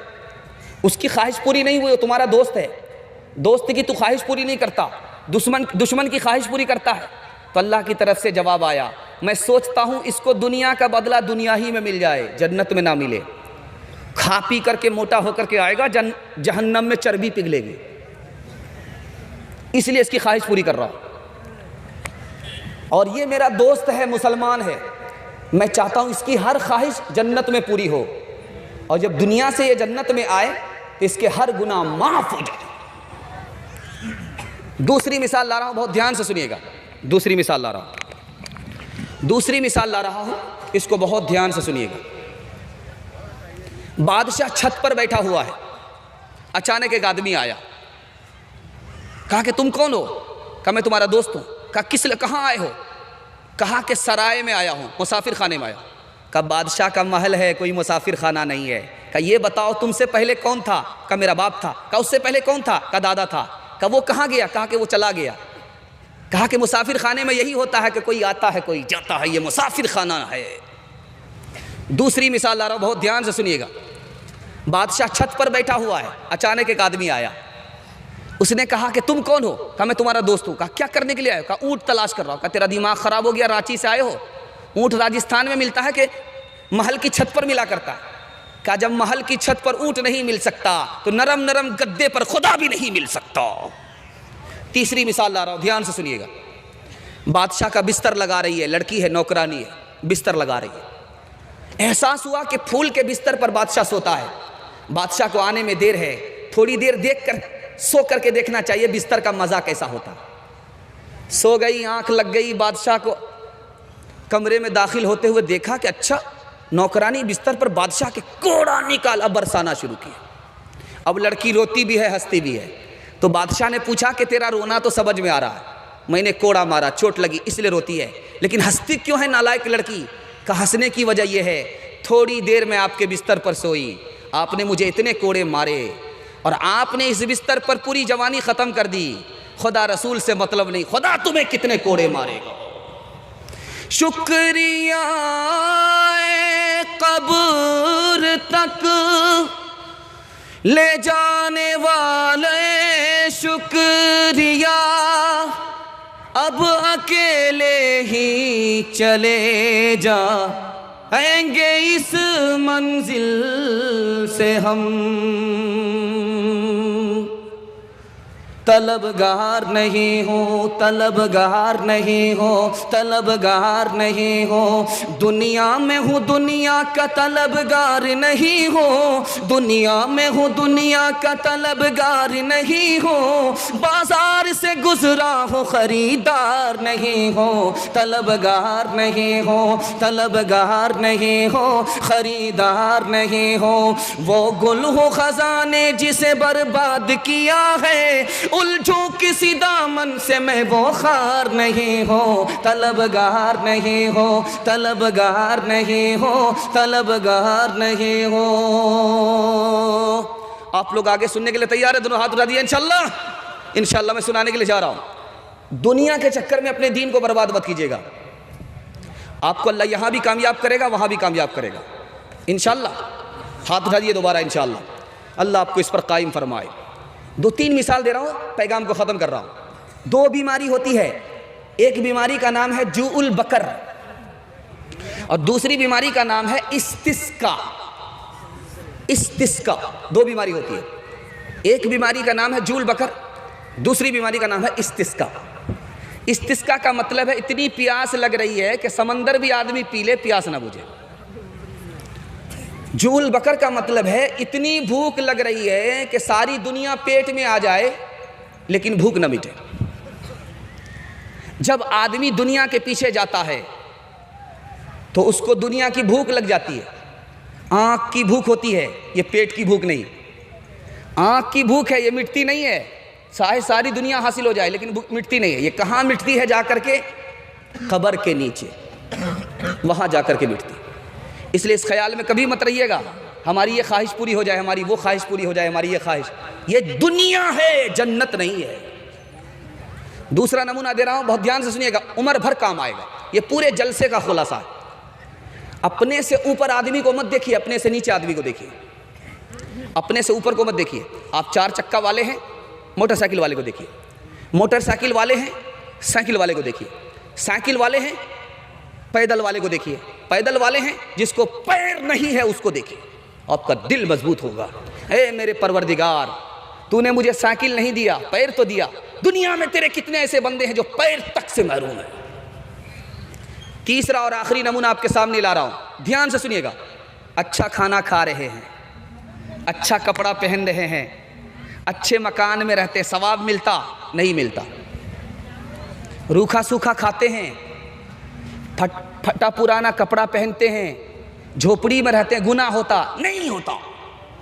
उसकी ख्वाहिश पूरी नहीं हुई, तुम्हारा दोस्त है। दोस्त की तू ख्वाहिश पूरी नहीं करता, दुश्मन की ख्वाहिश पूरी करता है। तो अल्लाह की तरफ से जवाब आया, मैं सोचता हूँ इसको दुनिया का बदला दुनिया ही में मिल जाए, जन्नत में ना मिले। खा पी करके मोटा होकर के आएगा, जहन्नम में चर्बी पिघलेगी, इसलिए इसकी ख्वाहिश पूरी कर रहा हूँ। और ये मेरा दोस्त है, मुसलमान है, मैं चाहता हूँ इसकी हर ख्वाहिश जन्नत में पूरी हो, और जब दुनिया से ये जन्नत में आए तो इसके हर गुनाह माफ़ हो जाए। दूसरी मिसाल ला रहा हूँ, बहुत ध्यान से सुनिएगा। दूसरी मिसाल ला रहा हूँ, इसको बहुत ध्यान से सुनिएगा। बादशाह छत पर बैठा हुआ है, अचानक एक आदमी आया, कहा कि तुम कौन हो? कहा मैं तुम्हारा दोस्त हूँ। कहा कहाँ आए हो? कहा कि सराय में आया हूँ, मुसाफिर खाने में आया। कहा बादशाह का महल है, कोई मुसाफिर खाना नहीं है। कहा ये बताओ तुमसे पहले कौन था? कहा मेरा बाप था। कहा उससे पहले कौन था? कहा दादा था। कहा वो कहाँ गया? कहा कि वो चला गया। कहा कि मुसाफिर खाने में यही होता है कि कोई आता है कोई जाता है, ये मुसाफिर खाना है। दूसरी मिसाल ला रहा हूँ, बहुत ध्यान से सुनिएगा। बादशाह छत पर बैठा हुआ है, अचानक एक आदमी आया, उसने कहा कि तुम कौन हो? कहा मैं तुम्हारा दोस्त हूँ। कहा क्या करने के लिए आए हो? कहा ऊँट तलाश कर रहा हूँ। कहा तेरा दिमाग ख़राब हो गया, रांची से आए हो? ऊँट राजस्थान में मिलता है कि महल की छत पर मिला करता है? कहा जब महल की छत पर ऊँट नहीं मिल सकता तो नरम नरम गद्दे पर खुदा भी नहीं मिल सकता। तीसरी मिसाल ला रहा हूँ, ध्यान से सुनिएगा। बादशाह का बिस्तर लगा रही है, लड़की है, नौकरानी है, बिस्तर लगा रही है। एहसास हुआ कि फूल के बिस्तर पर बादशाह सोता है। बादशाह को आने में देर है, थोड़ी देर देख कर सो करके देखना चाहिए बिस्तर का मज़ा कैसा होता। सो गई, आंख लग गई। बादशाह को कमरे में दाखिल होते हुए देखा कि अच्छा, नौकरानी बिस्तर पर बादशाह के कोड़ा निकाला, बरसाना शुरू किया। अब लड़की रोती भी है, हंसती भी है। तो बादशाह ने पूछा कि तेरा रोना तो समझ में आ रहा है, मैंने कोड़ा मारा, चोट लगी इसलिए रोती है, लेकिन हंसती क्यों है नालायक लड़की? का हंसने की वजह यह है, थोड़ी देर में आपके बिस्तर पर सोई, आपने मुझे इतने कोड़े मारे और आपने इस बिस्तर पर पूरी जवानी ख़त्म कर दी। खुदा रसूल से मतलब नहीं, खुदा तुम्हें कितने कोड़े मारेगा। शुक्रिया कब्र तक ले जाने वाले, शुक्रिया अब अकेले ही चले जा। आएंगे इस मंजिल से हम, तलबगार नहीं हो, तलबगार नहीं हो, तलबगार नहीं हो। दुनिया में हूँ दुनिया का तलबगार नहीं हो, दुनिया में हूँ दुनिया का तलबगार नहीं हो। बाजार से गुजरा हो खरीदार नहीं हो, तलबगार नहीं हो, तलबगार नहीं हो, खरीदार नहीं हो। वो गुल हो खजाने जिसे बर्बाद किया है, उलझूं किसी दामन से मैं वो खार नहीं हो, तलबगार नहीं हो, तलबगार नहीं हो, तलबगार नहीं हो। आप लोग आगे सुनने के लिए तैयार है? दोनों हाथ उठा दिए इंशाल्लाह। इंशाल्लाह मैं सुनाने के लिए जा रहा हूं। दुनिया के चक्कर में अपने दीन को बर्बाद मत कीजिएगा। आपको अल्लाह यहां भी कामयाब करेगा, वहां भी कामयाब करेगा इंशाल्लाह। हाथ उठा दिए दोबारा इंशाल्लाह। अल्लाह आपको इस पर कायम फरमाए। 2-3 मिसाल दे रहा हूँ, पैगाम को ख़त्म कर रहा हूँ। 2 बीमारी होती है, एक बीमारी का नाम है जूउल बकर और दूसरी बीमारी का नाम है इस्तिस्का। इस्तिस्का 2 बीमारी होती है। एक बीमारी का नाम है जूउल बकर, दूसरी बीमारी का नाम है इस्तिस्का। इस्तिस्का का मतलब है इतनी प्यास लग रही है कि समंदर भी आदमी पी ले, प्यास ना बुझे। जूल बकर का मतलब है इतनी भूख लग रही है कि सारी दुनिया पेट में आ जाए लेकिन भूख न मिटे। जब आदमी दुनिया के पीछे जाता है तो उसको दुनिया की भूख लग जाती है। आँख की भूख होती है, ये पेट की भूख नहीं। आँख की भूख है, ये मिटती नहीं है, चाहे सारी दुनिया हासिल हो जाए लेकिन भूख मिटती नहीं है। ये कहाँ मिटती है? जाकर के कब्र के नीचे, वहाँ जाकर के मिटती। इसलिए इस ख्याल में कभी मत रहिएगा हमारी ये ख्वाहिश पूरी हो जाए, हमारी वो ख्वाहिश पूरी हो जाए, हमारी ये ख्वाहिश। ये दुनिया है, जन्नत नहीं है। दूसरा नमूना दे रहा हूँ, बहुत ध्यान से सुनिएगा, उम्र भर काम आएगा। ये पूरे जलसे का खुलासा है। अपने से ऊपर आदमी को मत देखिए, अपने से नीचे आदमी को देखिए। अपने से ऊपर को मत देखिए। आप 4 चक्का वाले हैं, मोटरसाइकिल वाले को देखिए। मोटरसाइकिल वाले हैं, साइकिल वाले को देखिए। साइकिल वाले हैं, पैदल वाले को देखिए। पैदल वाले हैं, जिसको पैर नहीं है उसको देखिए, आपका दिल मजबूत होगा। ए मेरे परवरदिगार, तूने मुझे साइकिल नहीं दिया, पैर तो दिया। दुनिया में तेरे कितने ऐसे बंदे हैं जो पैर तक से महरूम हैं। तीसरा और आखिरी नमूना आपके सामने ला रहा हूं, ध्यान से सुनिएगा। अच्छा खाना खा रहे हैं, अच्छा कपड़ा पहन रहे हैं, अच्छे मकान में रहते, सवाब मिलता नहीं मिलता। रूखा सूखा खाते हैं, फटा पुराना कपड़ा पहनते हैं, झोपड़ी में रहते हैं, गुनाह होता नहीं होता,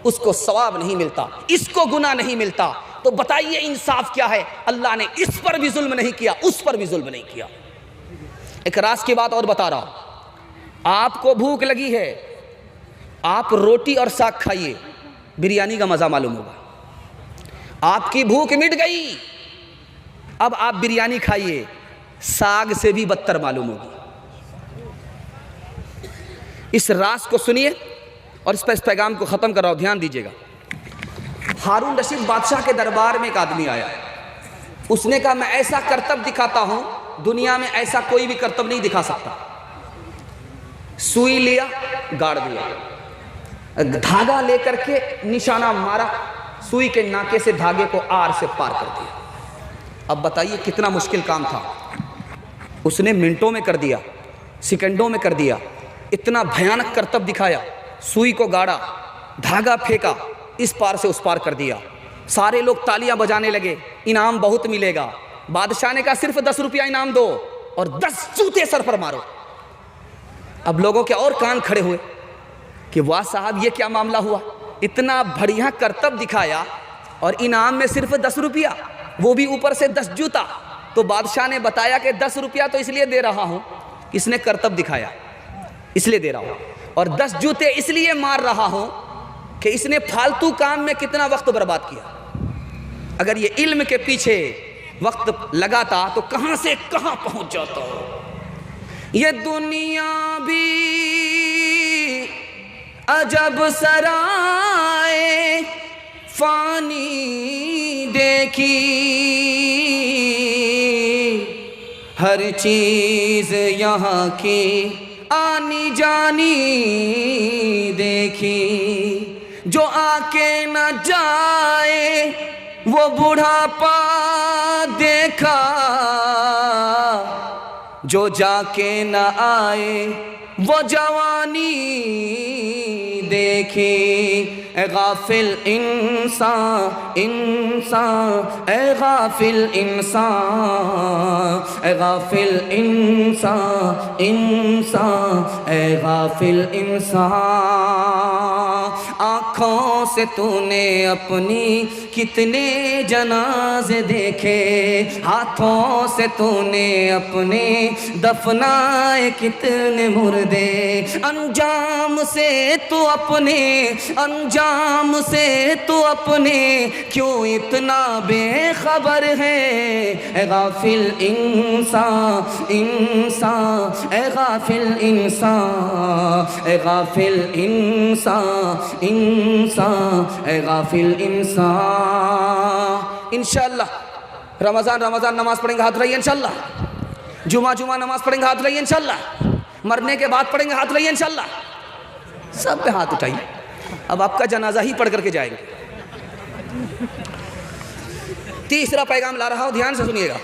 उसको सवाब नहीं मिलता, इसको गुनाह नहीं मिलता। तो बताइए इंसाफ क्या है? अल्लाह ने इस पर भी जुल्म नहीं किया, उस पर भी जुल्म नहीं किया। एक राज की बात और बता रहा हूं, आपको भूख लगी है, आप रोटी और साग खाइए, बिरयानी का मजा मालूम होगा। आपकी भूख मिट गई, अब आप बिरयानी खाइए, साग से भी बदतर मालूम होगी। इस राज को सुनिए और इस पर इस पैगाम को ख़त्म कर रहा हूं, ध्यान दीजिएगा। हारून रशीद बादशाह के दरबार में एक आदमी आया, उसने कहा मैं ऐसा करतब दिखाता हूं, दुनिया में ऐसा कोई भी करतब नहीं दिखा सकता। सुई लिया, गाड़ दिया, धागा लेकर के निशाना मारा, सुई के नाके से धागे को आर से पार कर दिया। अब बताइए कितना मुश्किल काम था, उसने मिनटों में कर दिया, सेकंडों में कर दिया। इतना भयानक करतब दिखाया, सुई को गाड़ा, धागा फेंका, इस पार से उस पार कर दिया। सारे लोग तालियां बजाने लगे, इनाम बहुत मिलेगा। बादशाह ने कहा सिर्फ 10 रुपया इनाम दो और 10 जूते सर पर मारो। अब लोगों के और कान खड़े हुए कि वाह साहब ये क्या मामला हुआ, इतना बढ़िया करतब दिखाया और इनाम में सिर्फ 10 रुपया, वो भी ऊपर से 10 जूता। तो बादशाह ने बताया कि 10 रुपया तो इसलिए दे रहा हूँ, इसने करतब दिखाया इसलिए दे रहा हूँ, और 10 जूते इसलिए मार रहा हूँ कि इसने फालतू काम में कितना वक्त बर्बाद किया। अगर ये इल्म के पीछे वक्त लगाता तो कहाँ से कहाँ पहुँच जाता। ये दुनिया भी अजब सराए फानी देखी, हर चीज़ यहाँ की आनी जवानी जानी देखी, जो आके न जाए वो बुढ़ापा देखा, जो जाके न आए वो जवानी देखी। ए गाफिल इंसान इंसान, ए गाफिल इंसान, ए गाफिल इंसान इंसान, ए गाफिल इंसान। आँखों से तूने अपनी कितने जनाजे देखे, हाथों से तूने अपने दफनाए कितने मुर्दे। अंजाम से तू अपने, अंजाम से तू अपने क्यों इतना बेखबर है। ए गाफिल इंसान इंसान, ए गाफिल इंसान, ए गाफिल इंसान इंसान, ए गाफिल इंसान। इंशाअल्लाह रमज़ान रमज़ान नमाज पढ़ेंगे, हाथ रहिए इंशाअल्लाह। जुमा जुमा नमाज पढ़ेंगे, हाथ रहिए इंशाअल्लाह। मरने के बाद पढ़ेंगे, हाथ रहिए इंशाअल्लाह। सब पे हाथ उठाइए। अब आपका जनाजा ही पढ़ करके जाएंगे। तीसरा पैगाम ला रहा हूं, ध्यान से सुनिएगा।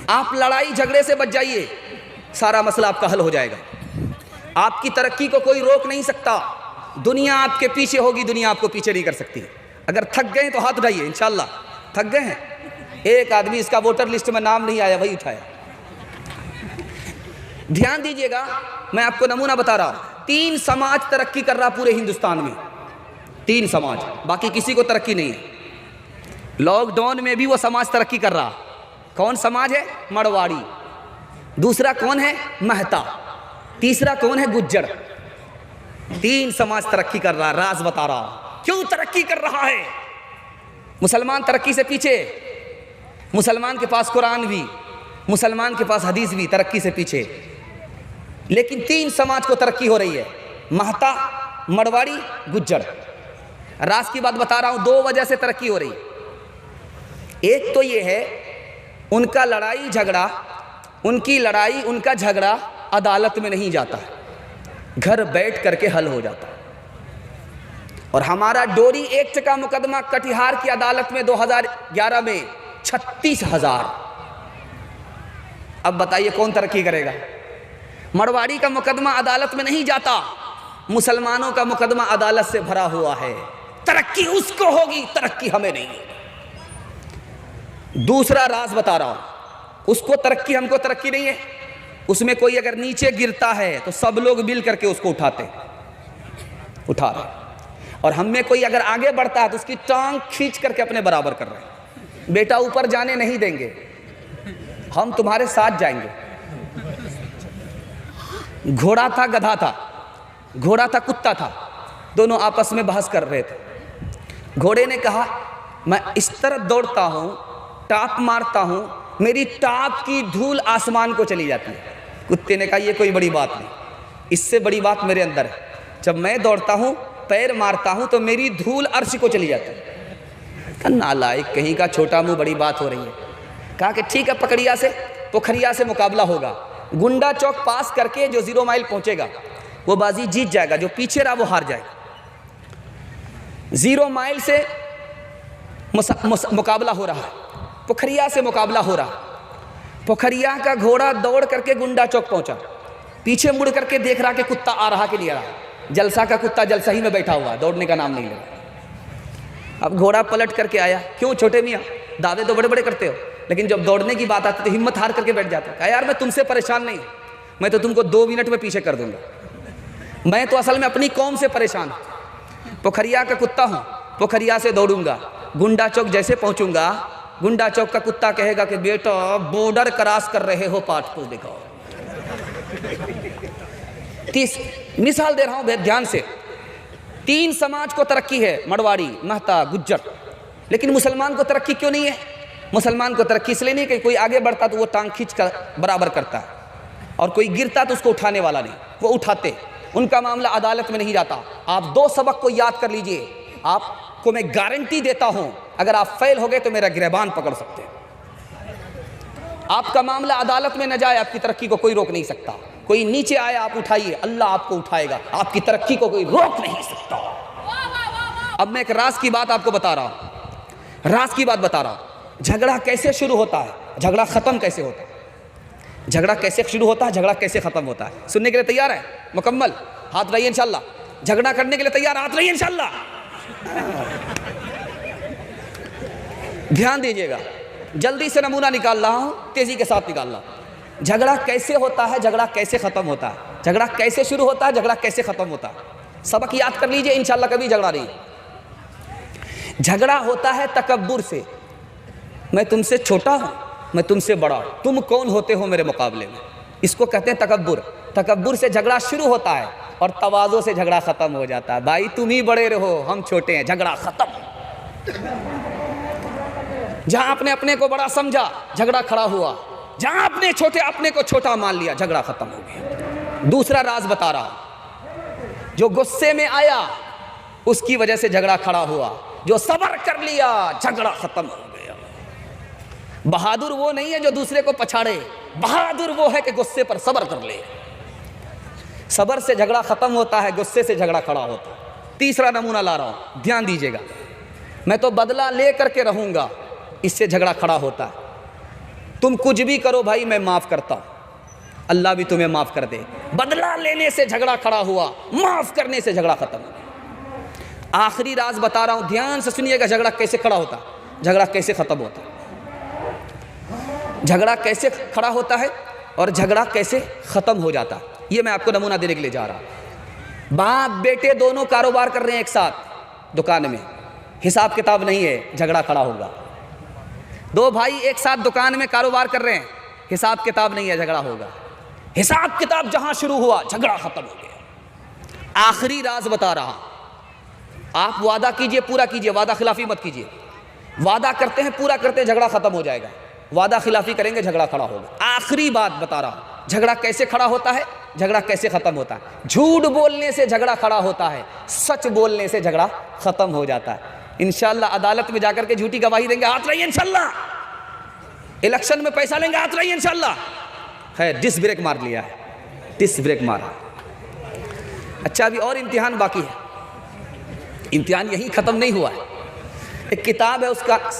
आप लड़ाई झगड़े से बच जाइए, सारा मसला आपका हल हो जाएगा। आपकी तरक्की को कोई रोक नहीं सकता। दुनिया आपके पीछे होगी, दुनिया आपको पीछे नहीं कर सकती। अगर थक गए तो हाथ उठाइए इंशाअल्लाह। थक गए हैं? एक आदमी इसका वोटर लिस्ट में नाम नहीं आया, वही उठाया। ध्यान दीजिएगा, मैं आपको नमूना बता रहा हूं। 3 समाज तरक्की कर रहा पूरे हिंदुस्तान में, 3 समाज, बाकी किसी को तरक्की नहीं है। लॉकडाउन में भी वो समाज तरक्की कर रहा। कौन समाज है? मरवाड़ी। दूसरा कौन है? मेहता। तीसरा कौन है? गुज्जर। 3 समाज तरक्की कर रहा। राज बता रहा क्यों तरक्की कर रहा है। मुसलमान तरक्की से पीछे, मुसलमान के पास कुरान भी, मुसलमान के पास हदीस भी, तरक्की से पीछे। लेकिन 3 समाज को तरक्की हो रही है, महता, मरवाड़ी, गुज्जर। राज की बात बता रहा हूं, 2 वजह से तरक्की हो रही है। एक तो ये है, उनका लड़ाई झगड़ा, उनकी लड़ाई, उनका झगड़ा अदालत में नहीं जाता है, घर बैठ करके हल हो जाता है। और हमारा डोरी एक्ट का मुकदमा कटिहार की अदालत में 2011 में 36,000। अब बताइए कौन तरक्की करेगा। मरवाड़ी का मुकदमा अदालत में नहीं जाता, मुसलमानों का मुकदमा अदालत से भरा हुआ है। तरक्की उसको होगी, तरक्की हमें नहीं है। दूसरा राज बता रहा हूं, उसको तरक्की, हमको तरक्की नहीं है। उसमें कोई अगर नीचे गिरता है तो सब लोग मिल करके उसको उठा रहे। और हम में कोई अगर आगे बढ़ता है तो उसकी टांग खींच करके अपने बराबर कर रहे हैं। बेटा ऊपर जाने नहीं देंगे, हम तुम्हारे साथ जाएंगे। घोड़ा था, गधा था, घोड़ा था, कुत्ता था, दोनों आपस में बहस कर रहे थे। घोड़े ने कहा मैं इस तरफ दौड़ता हूं, टाप मारता हूं, मेरी टाप की धूल आसमान को चली जाती है। कुत्ते ने कहा ये कोई बड़ी बात नहीं, इससे बड़ी बात मेरे अंदर है। जब मैं दौड़ता हूं, पैर मारता हूं तो मेरी धूल अर्श को चली जाती है। नालायक कहीं का, छोटा मुंह, बड़ी बात हो रही है। कहा कि ठीक है, पकड़िया से, पोखरिया से मुकाबला होगा। गुंडा चौक पास करके जो 0 माइल पहुंचेगा वो बाजी जीत जाएगा, जो पीछे रहा वो हार जाएगा। 0 माइल से मुकाबला हो रहा है, पोखरिया से मुकाबला हो रहा। पोखरिया का घोड़ा दौड़ करके गुंडा चौक पहुंचा, पीछे मुड़ करके देख रहा कि कुत्ता आ रहा कि नहीं आ रहा। जलसा का कुत्ता जलसा ही में बैठा हुआ, दौड़ने का नाम नहीं ले रहा। अब घोड़ा पलट करके आया, क्यों छोटे मियाँ, दावे तो बड़े बड़े करते हो, लेकिन जब दौड़ने की बात आती तो हिम्मत हार करके बैठ जाता। कहा यार मैं तुमसे परेशान नहीं, मैं तो तुमको 2 मिनट में पीछे कर दूंगा। मैं तो असल में अपनी कौम से परेशान हूँ। पोखरिया का कुत्ता हूँ, पोखरिया से दौड़ूंगा, गुंडा चौक जैसे पहुँचूंगा, गुंडा चौक का कुत्ता कहेगा कि बेटा बॉर्डर क्रॉस कर रहे हो, पासपोर्ट दिखाओ। 30 मिसाल दे रहा हूँ ध्यान से। 3 समाज को तरक्की है, मरवाड़ी, महता, गुज्जर। लेकिन मुसलमान को तरक्की क्यों नहीं है? मुसलमान को तरक्की इसलिए नहीं कि कोई आगे बढ़ता तो वो टांग खींच कर बराबर करता है, और कोई गिरता तो उसको उठाने वाला नहीं, वो उठाते। उनका मामला अदालत में नहीं जाता। आप 2 सबक को याद कर लीजिए, आपको मैं गारंटी देता हूं, अगर आप फेल हो गए तो मेरा गिरबान पकड़ सकते हैं। आपका मामला अदालत में न जाए, आपकी तरक्की को कोई रोक नहीं सकता। कोई नीचे आए आप उठाइए, अल्लाह आपको उठाएगा, आपकी तरक्की को कोई रोक नहीं सकता। अब मैं एक राज की बात आपको बता रहा हूं, राज की बात बता रहा हूं। झगड़ा कैसे शुरू होता है, झगड़ा खत्म कैसे होता है, झगड़ा कैसे शुरू होता है, झगड़ा कैसे खत्म होता है। सुनने के लिए तैयार है? मुकम्मल हाथ रहिए इंशाल्लाह। झगड़ा करने के लिए तैयार, हाथ रहिए इंशाल्लाह। ध्यान दीजिएगा, जल्दी से नमूना निकाल रहा हूं, तेजी के साथ निकाल रहा हूं। झगड़ा कैसे होता है, झगड़ा कैसे खत्म होता है, झगड़ा कैसे शुरू होता है, झगड़ा कैसे खत्म होता है। सबक याद कर लीजिए, इंशाल्लाह कभी झगड़ा नहीं। झगड़ा होता है तकब्बुर से, मैं तुमसे छोटा हूं, मैं तुमसे बड़ा, तुम कौन होते हो मेरे मुकाबले में, इसको कहते हैं तकब्बुर। तकब्बुर से झगड़ा शुरू होता है और तवाज़ो से झगड़ा खत्म हो जाता है। भाई तुम ही बड़े रहो, हम छोटे हैं, झगड़ा खत्म। जहां आपने अपने को बड़ा समझा, झगड़ा खड़ा हुआ। जहां आपने छोटे अपने को छोटा मान लिया, झगड़ा खत्म हो गया। दूसरा राज बता रहा हूं, जो गुस्से में आया उसकी वजह से झगड़ा खड़ा हुआ, जो सब्र कर लिया झगड़ा खत्म हो गया। बहादुर वो नहीं है जो दूसरे को पछाड़े, बहादुर वो है कि गुस्से पर सब्र कर ले। सब्र से झगड़ा खत्म होता है, गुस्से से झगड़ा खड़ा होता है। तीसरा नमूना ला रहा हूं, ध्यान दीजिएगा। मैं तो बदला ले करके रहूंगा, इससे झगड़ा खड़ा होता है। तुम कुछ भी करो भाई, मैं माफ करता हूं, अल्लाह भी तुम्हें माफ कर दे। बदला लेने से झगड़ा खड़ा हुआ, माफ करने से झगड़ा खत्म। आखिरी राज बता रहा हूं, ध्यान से सुनिएगा। झगड़ा कैसे खड़ा होता, झगड़ा कैसे खत्म होता, झगड़ा कैसे खड़ा होता है और झगड़ा कैसे खत्म हो जाता, ये मैं आपको नमूना देने के लिए जा रहा हूं। बाप बेटे दोनों कारोबार कर रहे हैं एक साथ दुकान में, हिसाब किताब नहीं है, झगड़ा खड़ा होगा। दो भाई एक साथ दुकान में कारोबार कर रहे हैं, हिसाब किताब नहीं है, झगड़ा होगा। हिसाब किताब जहां शुरू हुआ, झगड़ा खत्म हो गया। आखिरी राज बता रहा, आप वादा कीजिए, पूरा कीजिए, वादा खिलाफी मत कीजिए। वादा करते हैं, पूरा करते हैं, झगड़ा खत्म हो जाएगा। वादा खिलाफी करेंगे, झगड़ा खड़ा होगा। आखिरी बात बता रहा, झगड़ा कैसे खड़ा होता है, झगड़ा कैसे खत्म होता है। झूठ बोलने से झगड़ा खड़ा होता है, सच बोलने से झगड़ा खत्म हो जाता है। इंशाअल्लाह अदालत में जाकर के झूठी गवाही देंगे, हाथ रहिए इंशाअल्लाह। इलेक्शन में पैसा लेंगे, हाथ रहिए इंशाअल्लाह। है डिस ब्रेक मार लिया है, डिस ब्रेक मारा। अच्छा अभी और इम्तिहान बाकी है, इम्तिहान यही ख़त्म नहीं हुआ है। एक किताब है,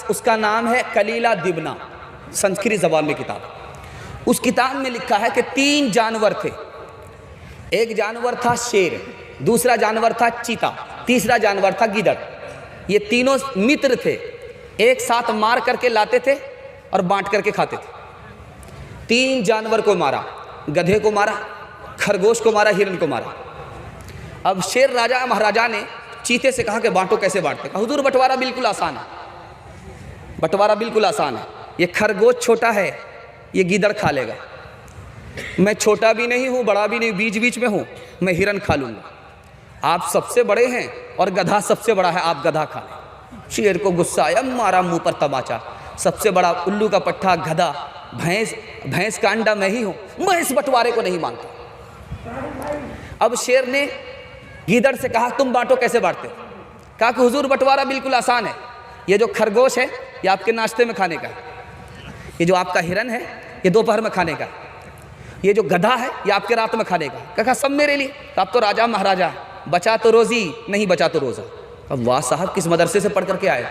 उसका नाम है कलीला दिबना, संस्कृत ज़बान में किताब। उस किताब में लिखा है कि 3 जानवर थे। एक जानवर था शेर, दूसरा जानवर था चीता, तीसरा जानवर था गीदड़। ये तीनों मित्र थे, एक साथ मार करके लाते थे और बांट करके खाते थे। 3 जानवर को मारा, गधे को मारा, खरगोश को मारा, हिरण को मारा। अब शेर राजा महाराजा ने चीते से कहा कि बांटो, कैसे बांटते? कहा हुजूर बंटवारा बिल्कुल आसान है, बंटवारा बिल्कुल आसान है। ये खरगोश छोटा है, ये गीदड़ खा लेगा। मैं छोटा भी नहीं हूँ, बड़ा भी नहीं, बीच बीच में हूँ, मैं हिरण खा लूँगा। आप सबसे बड़े हैं और गधा सबसे बड़ा है, आप गधा खा लें। शेर को गुस्सा आया, मारा मुंह पर तमाचा। सबसे बड़ा उल्लू का पट्टा गधा, भैंस का अंडा मैं ही हूँ, मैं इस बंटवारे को नहीं मानता। अब शेर ने गीदड़ से कहा तुम बांटो, कैसे बांटते? कहा कि हुजूर बंटवारा बिल्कुल आसान है। ये जो खरगोश है ये आपके नाश्ते में खाने का है, ये जो आपका हिरण है ये दोपहर में खाने का, ये जो गधा है ये आपके रात में खाने का। कहा सब मेरे लिए। आप तो राजा महाराजा, बचा तो रोजी, नहीं बचा तो रोज़ा। अब वाह साहब, किस मदरसे से पढ़ करके आए?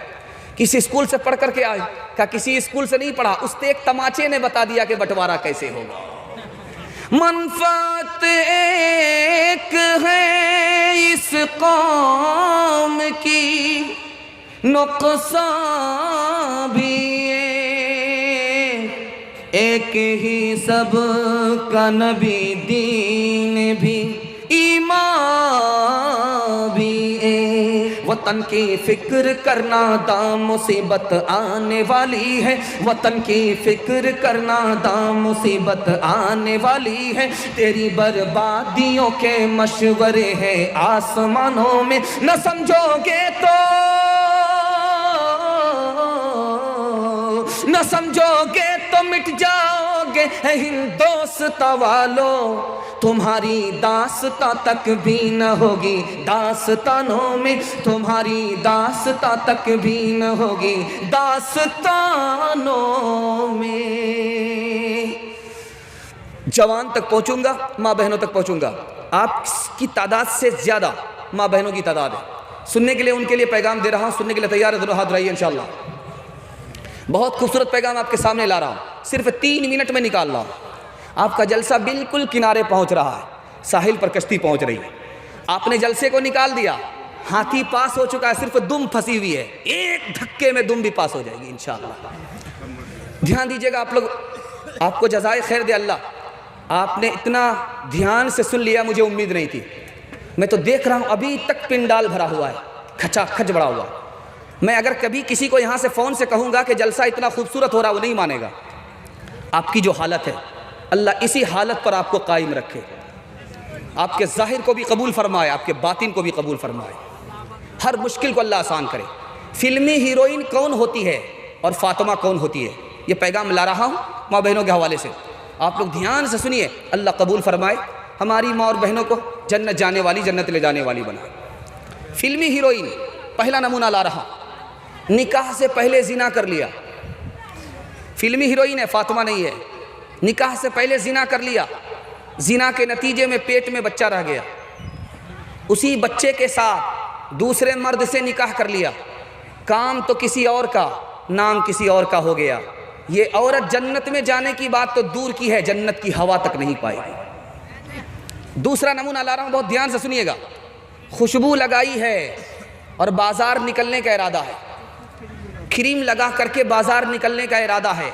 किस स्कूल से पढ़ करके आए? कहा किसी स्कूल से नहीं पढ़ा, उसने एक तमाचे ने बता दिया कि बंटवारा कैसे होगा। मनफात एक है इस कौम की, नुक़सान भी एक ही सब का, नबी दीन भी, ईमान भी एक। वतन की फिक्र करना दाम मुसीबत आने वाली है, वतन की फिक्र करना दाम मुसीबत आने वाली है। तेरी बर्बादियों के मशवरे हैं आसमानों में, न समझोगे तो न समझोगे तो मिट जाओगे हिंदोस्तां वालों। तुम्हारी दास्तां तक भी न होगी दास्तानों में, तुम्हारी दास्तां तक भी न होगी दास्तानों में। जवान तक पहुंचूंगा, माँ बहनों तक पहुंचूंगा। आपकी तादाद से ज़्यादा माँ बहनों की तादाद है। सुनने के लिए उनके लिए पैगाम दे रहा हूँ, सुनने के लिए तैयार है, दोनों हाथ रहिए इंशाअल्लाह। बहुत खूबसूरत पैगाम आपके सामने ला रहा हूँ, सिर्फ 3 मिनट में निकाल रहा हूँ। आपका जलसा बिल्कुल किनारे पहुँच रहा है, साहिल पर कश्ती पहुँच रही है। आपने जलसे को निकाल दिया, हाथी पास हो चुका है, सिर्फ दुम फंसी हुई है, एक धक्के में दुम भी पास हो जाएगी इंशाअल्लाह। ध्यान दीजिएगा आप लोग, आपको जज़ाए खैर दे अल्लाह। आपने इतना ध्यान से सुन लिया, मुझे उम्मीद नहीं थी। मैं तो देख रहा हूँ अभी तक पिंडाल भरा हुआ है, खचाखच बड़ा हुआ। मैं अगर कभी किसी को यहाँ से फ़ोन से कहूँगा कि जलसा इतना खूबसूरत हो रहा, वो नहीं मानेगा। आपकी जो हालत है, अल्लाह इसी हालत पर आपको कायम रखे, आपके ज़ाहिर को भी कबूल फरमाए, आपके बातिन को भी कबूल फरमाए, हर मुश्किल को अल्लाह आसान करे। फिल्मी हीरोइन कौन होती है और फातिमा कौन होती है, ये पैगाम ला रहा हूँ माँ बहनों के हवाले से। आप लोग ध्यान से सुनिए, अल्लाह कबूल फरमाए, हमारी माँ और बहनों को जन्नत जाने वाली, जन्नत ले जाने वाली बनाए। फिल्मी हीरोइन, पहला नमूना ला रहा, निकाह से पहले जिना कर लिया। फिल्मी हीरोइन है, फातिमा नहीं है। निकाह से पहले जिना कर लिया, जिना के नतीजे में पेट में बच्चा रह गया, उसी बच्चे के साथ दूसरे मर्द से निकाह कर लिया, काम तो किसी और का, नाम किसी और का हो गया। ये औरत जन्नत में जाने की बात तो दूर की है, जन्नत की हवा तक नहीं पाएगी। दूसरा नमूना ला रहा हूँ, बहुत ध्यान से सुनिएगा। खुशबू लगाई है और बाजार निकलने का इरादा है, क्रीम लगा करके बाजार निकलने का इरादा है।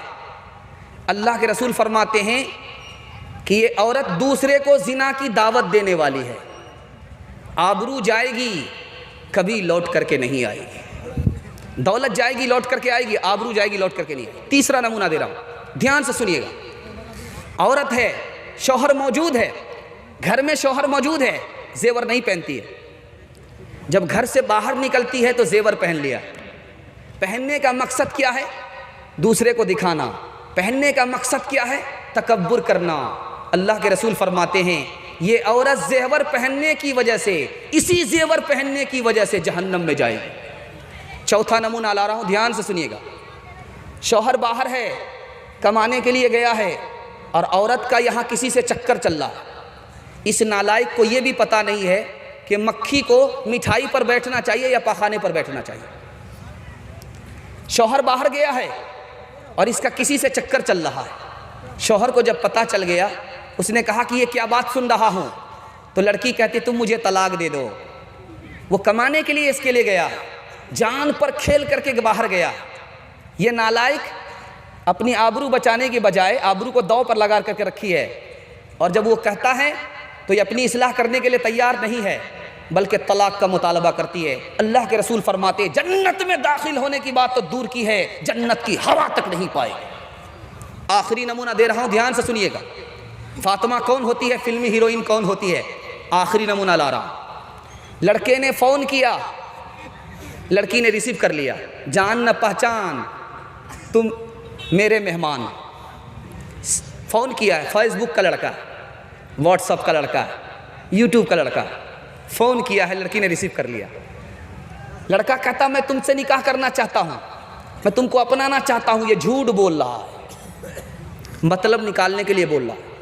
अल्लाह के रसूल फरमाते हैं कि ये औरत दूसरे को जिना की दावत देने वाली है, आबरू जाएगी, कभी लौट करके नहीं आएगी। दौलत जाएगी लौट करके आएगी, आबरू जाएगी लौट करके नहीं आएगी। तीसरा नमूना दे रहा हूँ, ध्यान से सुनिएगा। औरत है, शौहर मौजूद है, घर में शौहर मौजूद है, जेवर नहीं पहनती है। जब घर से बाहर निकलती है तो जेवर पहन लिया। पहनने का मकसद क्या है? दूसरे को दिखाना। पहनने का मकसद क्या है? तकब्बुर करना। अल्लाह के रसूल फरमाते हैं ये औरत जेवर पहनने की वजह से, इसी जेवर पहनने की वजह से जहन्नम में जाएगी। चौथा नमूना ला रहा हूँ, ध्यान से सुनिएगा। शौहर बाहर है, कमाने के लिए गया है और औरत का यहाँ किसी से चक्कर चल रहा है। इस नालायक को ये भी पता नहीं है कि मक्खी को मिठाई पर बैठना चाहिए या पखाने पर बैठना चाहिए। शौहर बाहर गया है और इसका किसी से चक्कर चल रहा है। शौहर को जब पता चल गया, उसने कहा कि ये क्या बात सुन रहा हूँ, तो लड़की कहती तुम मुझे तलाक दे दो। वो कमाने के लिए इसके लिए गया, जान पर खेल करके बाहर गया। ये नालायक अपनी आबरू बचाने के बजाय आबरू को दांव पर लगा करके रखी है, और जब वो कहता है तो ये अपनी इस्लाह करने के लिए तैयार नहीं है, बल्कि तलाक का मुतालबा करती है। अल्लाह के रसूल फरमाते जन्नत में दाखिल होने की बात तो दूर की है, जन्नत की हवा तक नहीं पाएगी। आखिरी नमूना दे रहा हूँ, ध्यान से सुनिएगा। फातिमा कौन होती है, फिल्मी हीरोइन कौन होती है? आखिरी नमूना ला रहा हूँ। लड़के ने फ़ोन किया, लड़की ने रिसीव कर लिया, जान न पहचान, तुम मेरे मेहमान। फ़ोन किया है, फेसबुक का लड़का, व्हाट्सअप का लड़का, यूट्यूब का लड़का, फ़ोन किया है, लड़की ने रिसीव कर लिया। लड़का कहता मैं तुमसे निकाह करना चाहता हूँ, मैं तुमको अपनाना चाहता हूँ। ये झूठ बोल रहा है, मतलब निकालने के लिए बोल रहा है।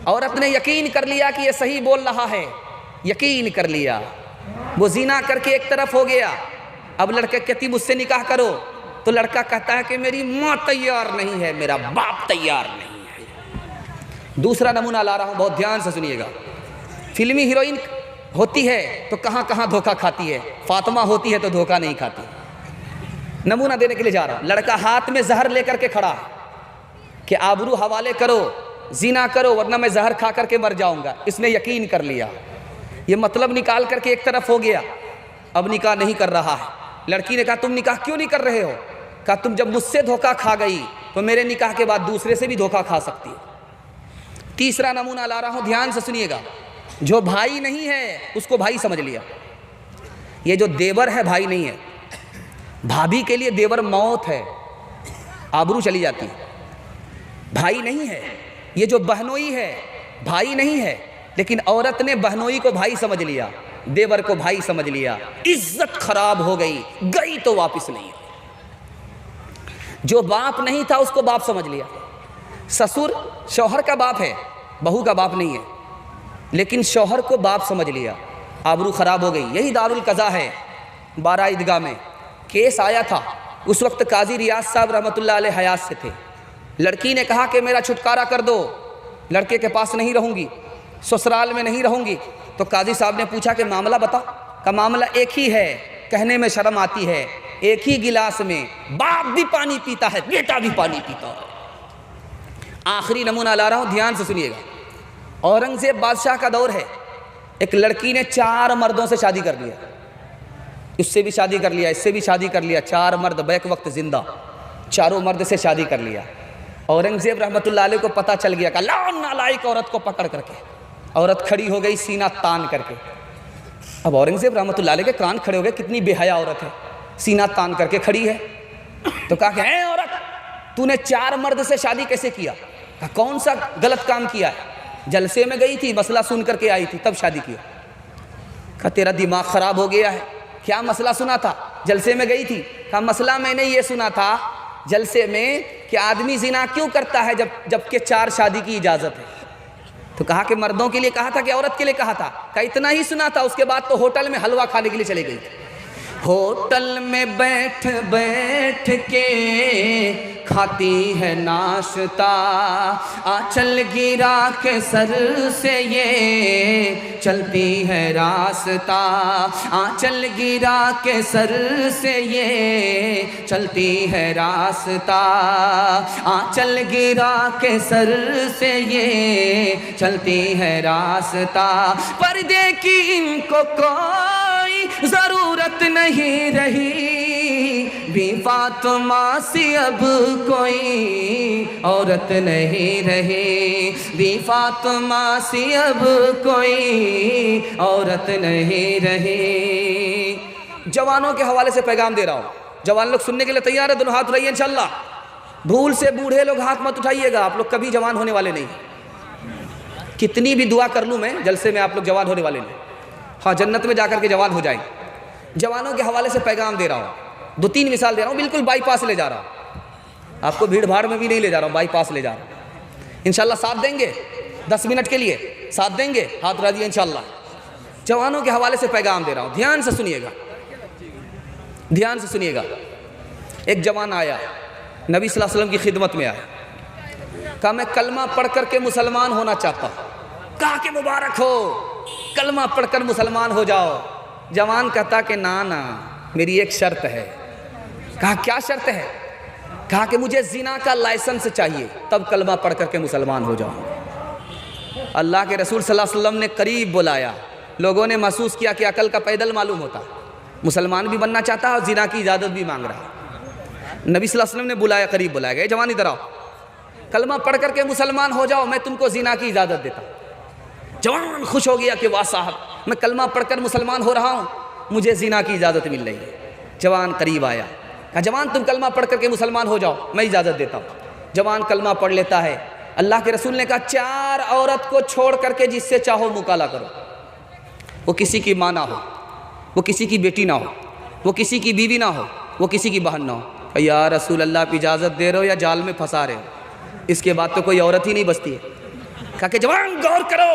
औरत ने यकीन कर लिया कि ये सही बोल रहा है, यकीन कर लिया। वो ज़िना करके एक तरफ हो गया। अब लड़के कहती मुझसे निकाह करो, तो लड़का कहता है कि मेरी माँ तैयार नहीं है, मेरा बाप तैयार नहीं है। दूसरा नमूना ला रहा हूँ, बहुत ध्यान से सुनिएगा। फिल्मी हीरोइन होती है तो कहाँ कहाँ धोखा खाती है, फातिमा होती है तो धोखा नहीं खाती। नमूना देने के लिए जा रहा हूँ। लड़का हाथ में जहर लेकर के खड़ा कि आबरू हवाले करो, ज़िना करो, वरना मैं जहर खा करके मर जाऊँगा। इसने यकीन कर लिया, ये मतलब निकाल करके एक तरफ हो गया, अब निकाह नहीं कर रहा है। लड़की ने कहा तुम निकाह क्यों नहीं कर रहे हो? कहा तुम जब मुझसे धोखा खा गई तो मेरे निकाह के बाद दूसरे से भी धोखा खा सकती है। तीसरा नमूना ला रहा हूँ, ध्यान से सुनिएगा। जो भाई नहीं है उसको भाई समझ लिया। ये जो देवर है भाई नहीं है। भाभी के लिए देवर मौत है, आबरू चली जाती है। भाई नहीं है, ये जो बहनोई है भाई नहीं है, लेकिन औरत ने बहनोई को भाई समझ लिया, देवर को भाई समझ लिया। इज्जत खराब हो गई, गई तो वापस नहीं। जो बाप नहीं था उसको बाप समझ लिया। ससुर शौहर का बाप है, बहू का बाप नहीं है, लेकिन शौहर को बाप समझ लिया, आबरू ख़राब हो गई। यही दारुल कज़ा है। 12 ईदगाह में केस आया था, उस वक्त काजी रियाज साहब रहमतुल्लाह अलैह हयात से थे। लड़की ने कहा कि मेरा छुटकारा कर दो, लड़के के पास नहीं रहूँगी, ससुराल में नहीं रहूँगी। तो काजी साहब ने पूछा कि मामला बता। का मामला एक ही है, कहने में शर्म आती है, एक ही गिलास में बाप भी पानी पीता है, बेटा भी पानी पीता है। आखिरी नमूना ला रहा हूँ, ध्यान से सुनिएगा। औरंगजेब बादशाह का दौर है। एक लड़की ने 4 मर्दों से शादी कर लिया, इससे भी शादी कर लिया, इससे भी शादी कर लिया, 4 मर्द बैक वक्त जिंदा, चारों मर्द से शादी कर लिया। औरंगजेब रहमतुल्लाह अलैह को पता चल गया, लाओ नालायक औरत को पकड़ करके। औरत खड़ी हो गई सीना तान करके। अब औरंगजेब रहमतुल्लाह अलैह के कान खड़े हो गए, कितनी बेहया औरत है, सीना तान करके खड़ी है। तो कहा कि है औरत, तूने 4 मर्द से शादी कैसे किया? कहा कौन सा गलत काम किया है? जलसे में गई थी, मसला सुन करके आई थी, तब शादी किया। कहा तेरा दिमाग ख़राब हो गया है, क्या मसला सुना था? जलसे में गई थी। कहा मसला मैंने ये सुना था जलसे में कि आदमी जिना क्यों करता है जबकि 4 शादी की इजाज़त है। तो कहा कि मर्दों के लिए कहा था कि औरत के लिए कहा था? कहा इतना ही सुना था, उसके बाद तो होटल में हलवा खाने के लिए चली गई थी। होटल में बैठ बैठ के खाती है नाश्ता, आंचल गिरा के सर से ये चलती है रास्ता, आंचल गिरा के सर से ये चलती है रास्ता, आंचल गिरा के सर से ये चलती है रास्ता। पर्दे की इनको कोई ज़रूरत नहीं रही, भी फातिमा सी अब कोई औरत नहीं रही, भी फातिमा सी अब कोई औरत नहीं रही। जवानों के हवाले से पैगाम दे रहा हूँ, जवान लोग सुनने के लिए तैयार है? दोनों हाथ उठाइए इंशाअल्लाह। भूल से बूढ़े लोग हाथ मत उठाइएगा, आप लोग कभी जवान होने वाले नहीं। कितनी भी दुआ कर लूँ मैं, जलसे में आप लोग जवान होने वाले नहीं। हाँ, जन्नत में जाकर के जवान हो जाएंगे। जवानों के हवाले से पैगाम दे रहा हूँ, 2-3 मिसाल दे रहा हूँ, बिल्कुल बाईपास ले जा रहा हूँ, आपको भीड़ भाड़ में भी नहीं ले जा रहा हूँ, बाईपास ले जा रहा हूँ। इंशाल्लाह साथ देंगे, 10 मिनट के लिए साथ देंगे, हाथ उठा दिए इंशाल्लाह। जवानों के हवाले से पैगाम दे रहा हूँ, ध्यान से सुनिएगा, ध्यान से सुनिएगा। एक जवान आया, नबी सल्लल्लाहु अलैहि वसल्लम की खिदमत में आया, कहा मैं कलमा पढ़ करके मुसलमान होना चाहता हूँ। कहा कि मुबारक हो, कलमा पढ़कर मुसलमान हो जाओ। जवान कहता कि ना ना, मेरी एक शर्त है। कहा क्या शर्त है? कहा कि मुझे जिना का लाइसेंस चाहिए, तब कलमा पढ़ करके मुसलमान हो जाओ। अल्लाह के रसूल सल्लल्लाहु अलैहि वसल्लम ने करीब बुलाया, लोगों ने महसूस किया कि अकल का पैदल मालूम होता, मुसलमान भी बनना चाहता है और जिना की इजाज़त भी मांग रहा है। नबी सल्लल्लाहु अलैहि वसल्लम ने बुलाया, करीब बुलाया गया, जवान इधर आओ, कलमा पढ़ करके मुसलमान हो जाओ, मैं तुमको जिना की इजाज़त देता। जवान खुश हो गया कि वाह साहब, मैं कलमा पढ़कर मुसलमान हो रहा हूँ, मुझे जिना की इजाज़त मिल रही है। जवान करीब आया, कहा जवान तुम कलमा पढ़ करके मुसलमान हो जाओ, मैं इजाज़त देता हूँ। जवान कलमा पढ़ लेता है। अल्लाह के रसूल ने कहा 4 औरत को छोड़ करके जिससे चाहो मुकाला करो, वो किसी की माँ ना हो, वो किसी की बेटी ना हो, वो किसी की बीवी ना हो, वो किसी की बहन ना हो। या रसूल अल्लाह आप इजाज़त दे रहे हो या जाल में फंसा रहे हो? इसके बाद तो कोई औरत ही नहीं बचती है। कहा कि जवान गौर करो,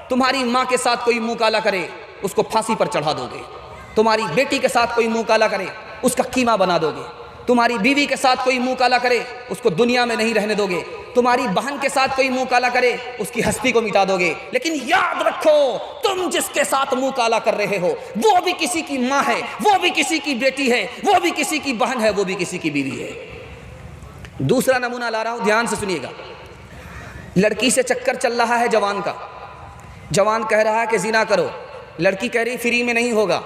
तुम्हारी माँ के साथ कोई मुँह काला करे, उसको फांसी पर चढ़ा दोगे। तुम्हारी बेटी के साथ कोई मुँह काला करे, उसका कीमा बना दोगे। तुम्हारी बीवी के साथ कोई मुँह काला करे, उसको दुनिया में नहीं रहने दोगे। तुम्हारी बहन के साथ कोई मुँह काला करे, उसकी हस्ती को मिटा दोगे। लेकिन याद रखो, तुम जिसके साथ मुँह काला कर रहे हो, वो भी किसी की माँ है, वो भी किसी की बेटी है, वो भी किसी की बहन है, वो भी किसी की बीवी है। दूसरा नमूना ला रहा हूँ, ध्यान से सुनिएगा। लड़की से चक्कर चल रहा है जवान का, जवान कह रहा है कि जिना करो, लड़की कह रही फ्री में नहीं होगा,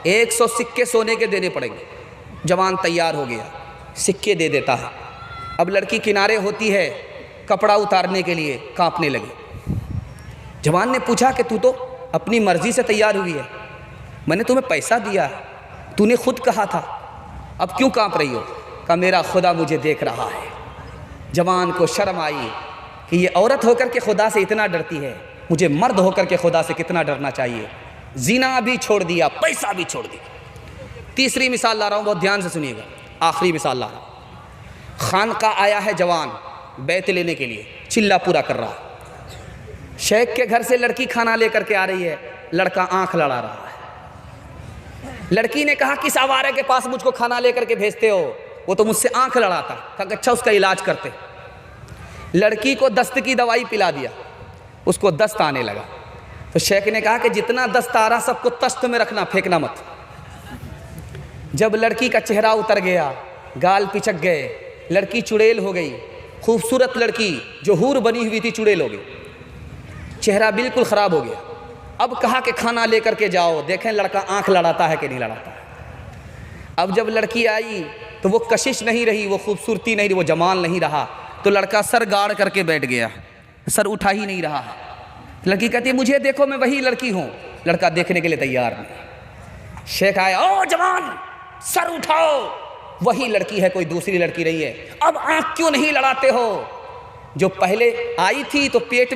100 सिक्के सोने के देने पड़ेंगे। जवान तैयार हो गया, सिक्के दे देता है। अब लड़की किनारे होती है कपड़ा उतारने के लिए, कांपने लगी। जवान ने पूछा कि तू तो अपनी मर्जी से तैयार हुई है, मैंने तुम्हें पैसा दिया है, तूने खुद कहा था, अब क्यों कांप रही हो? कहा मेरा खुदा मुझे देख रहा है। जवान को शर्म आई कि ये औरत होकर के खुदा से इतना डरती है, मुझे मर्द होकर के खुदा से कितना डरना चाहिए। जिना भी छोड़ दिया, पैसा भी छोड़ दिया। तीसरी मिसाल ला रहा हूँ, बहुत ध्यान से सुनिएगा, आखिरी मिसाल ला रहा हूँ। खान का आया है जवान, बैत लेने के लिए, चिल्ला पूरा कर रहा है। शेख के घर से लड़की खाना लेकर के आ रही है, लड़का आंख लड़ा रहा है। लड़की ने कहा किस आवारे के पास मुझको खाना लेकर के भेजते हो? वो तो मुझसे आंख लड़ाता। कहा अच्छा उसका इलाज करते। लड़की को दस्त की दवाई पिला दिया, उसको दस्त आने लगा। तो शेख ने कहा कि जितना दस्त आ रहा सबको तश्त में रखना, फेंकना मत। जब लड़की का चेहरा उतर गया, गाल पिचक गए, लड़की चुड़ैल हो गई, खूबसूरत लड़की जो हूर बनी हुई थी चुड़ैल हो गई, चेहरा बिल्कुल ख़राब हो गया। अब कहा कि खाना लेकर के जाओ, देखें लड़का आंख लड़ाता है कि नहीं लड़ाता है। अब जब लड़की आई तो वो कशिश नहीं रही, वो खूबसूरती नहीं रही, वो जमाल नहीं रहा। तो लड़का सर गाड़ करके बैठ गया, सर उठा ही नहीं रहा है। लड़की कहती है मुझे देखो मैं वही लड़की हूँ। लड़का देखने के लिए तैयार नहीं। शेख आया, ओ जवान सर उठाओ, वही लड़की है, कोई दूसरी लड़की नहीं है। अब आंख क्यों नहीं लड़ाते हो? जो पहले आई थी तो पेट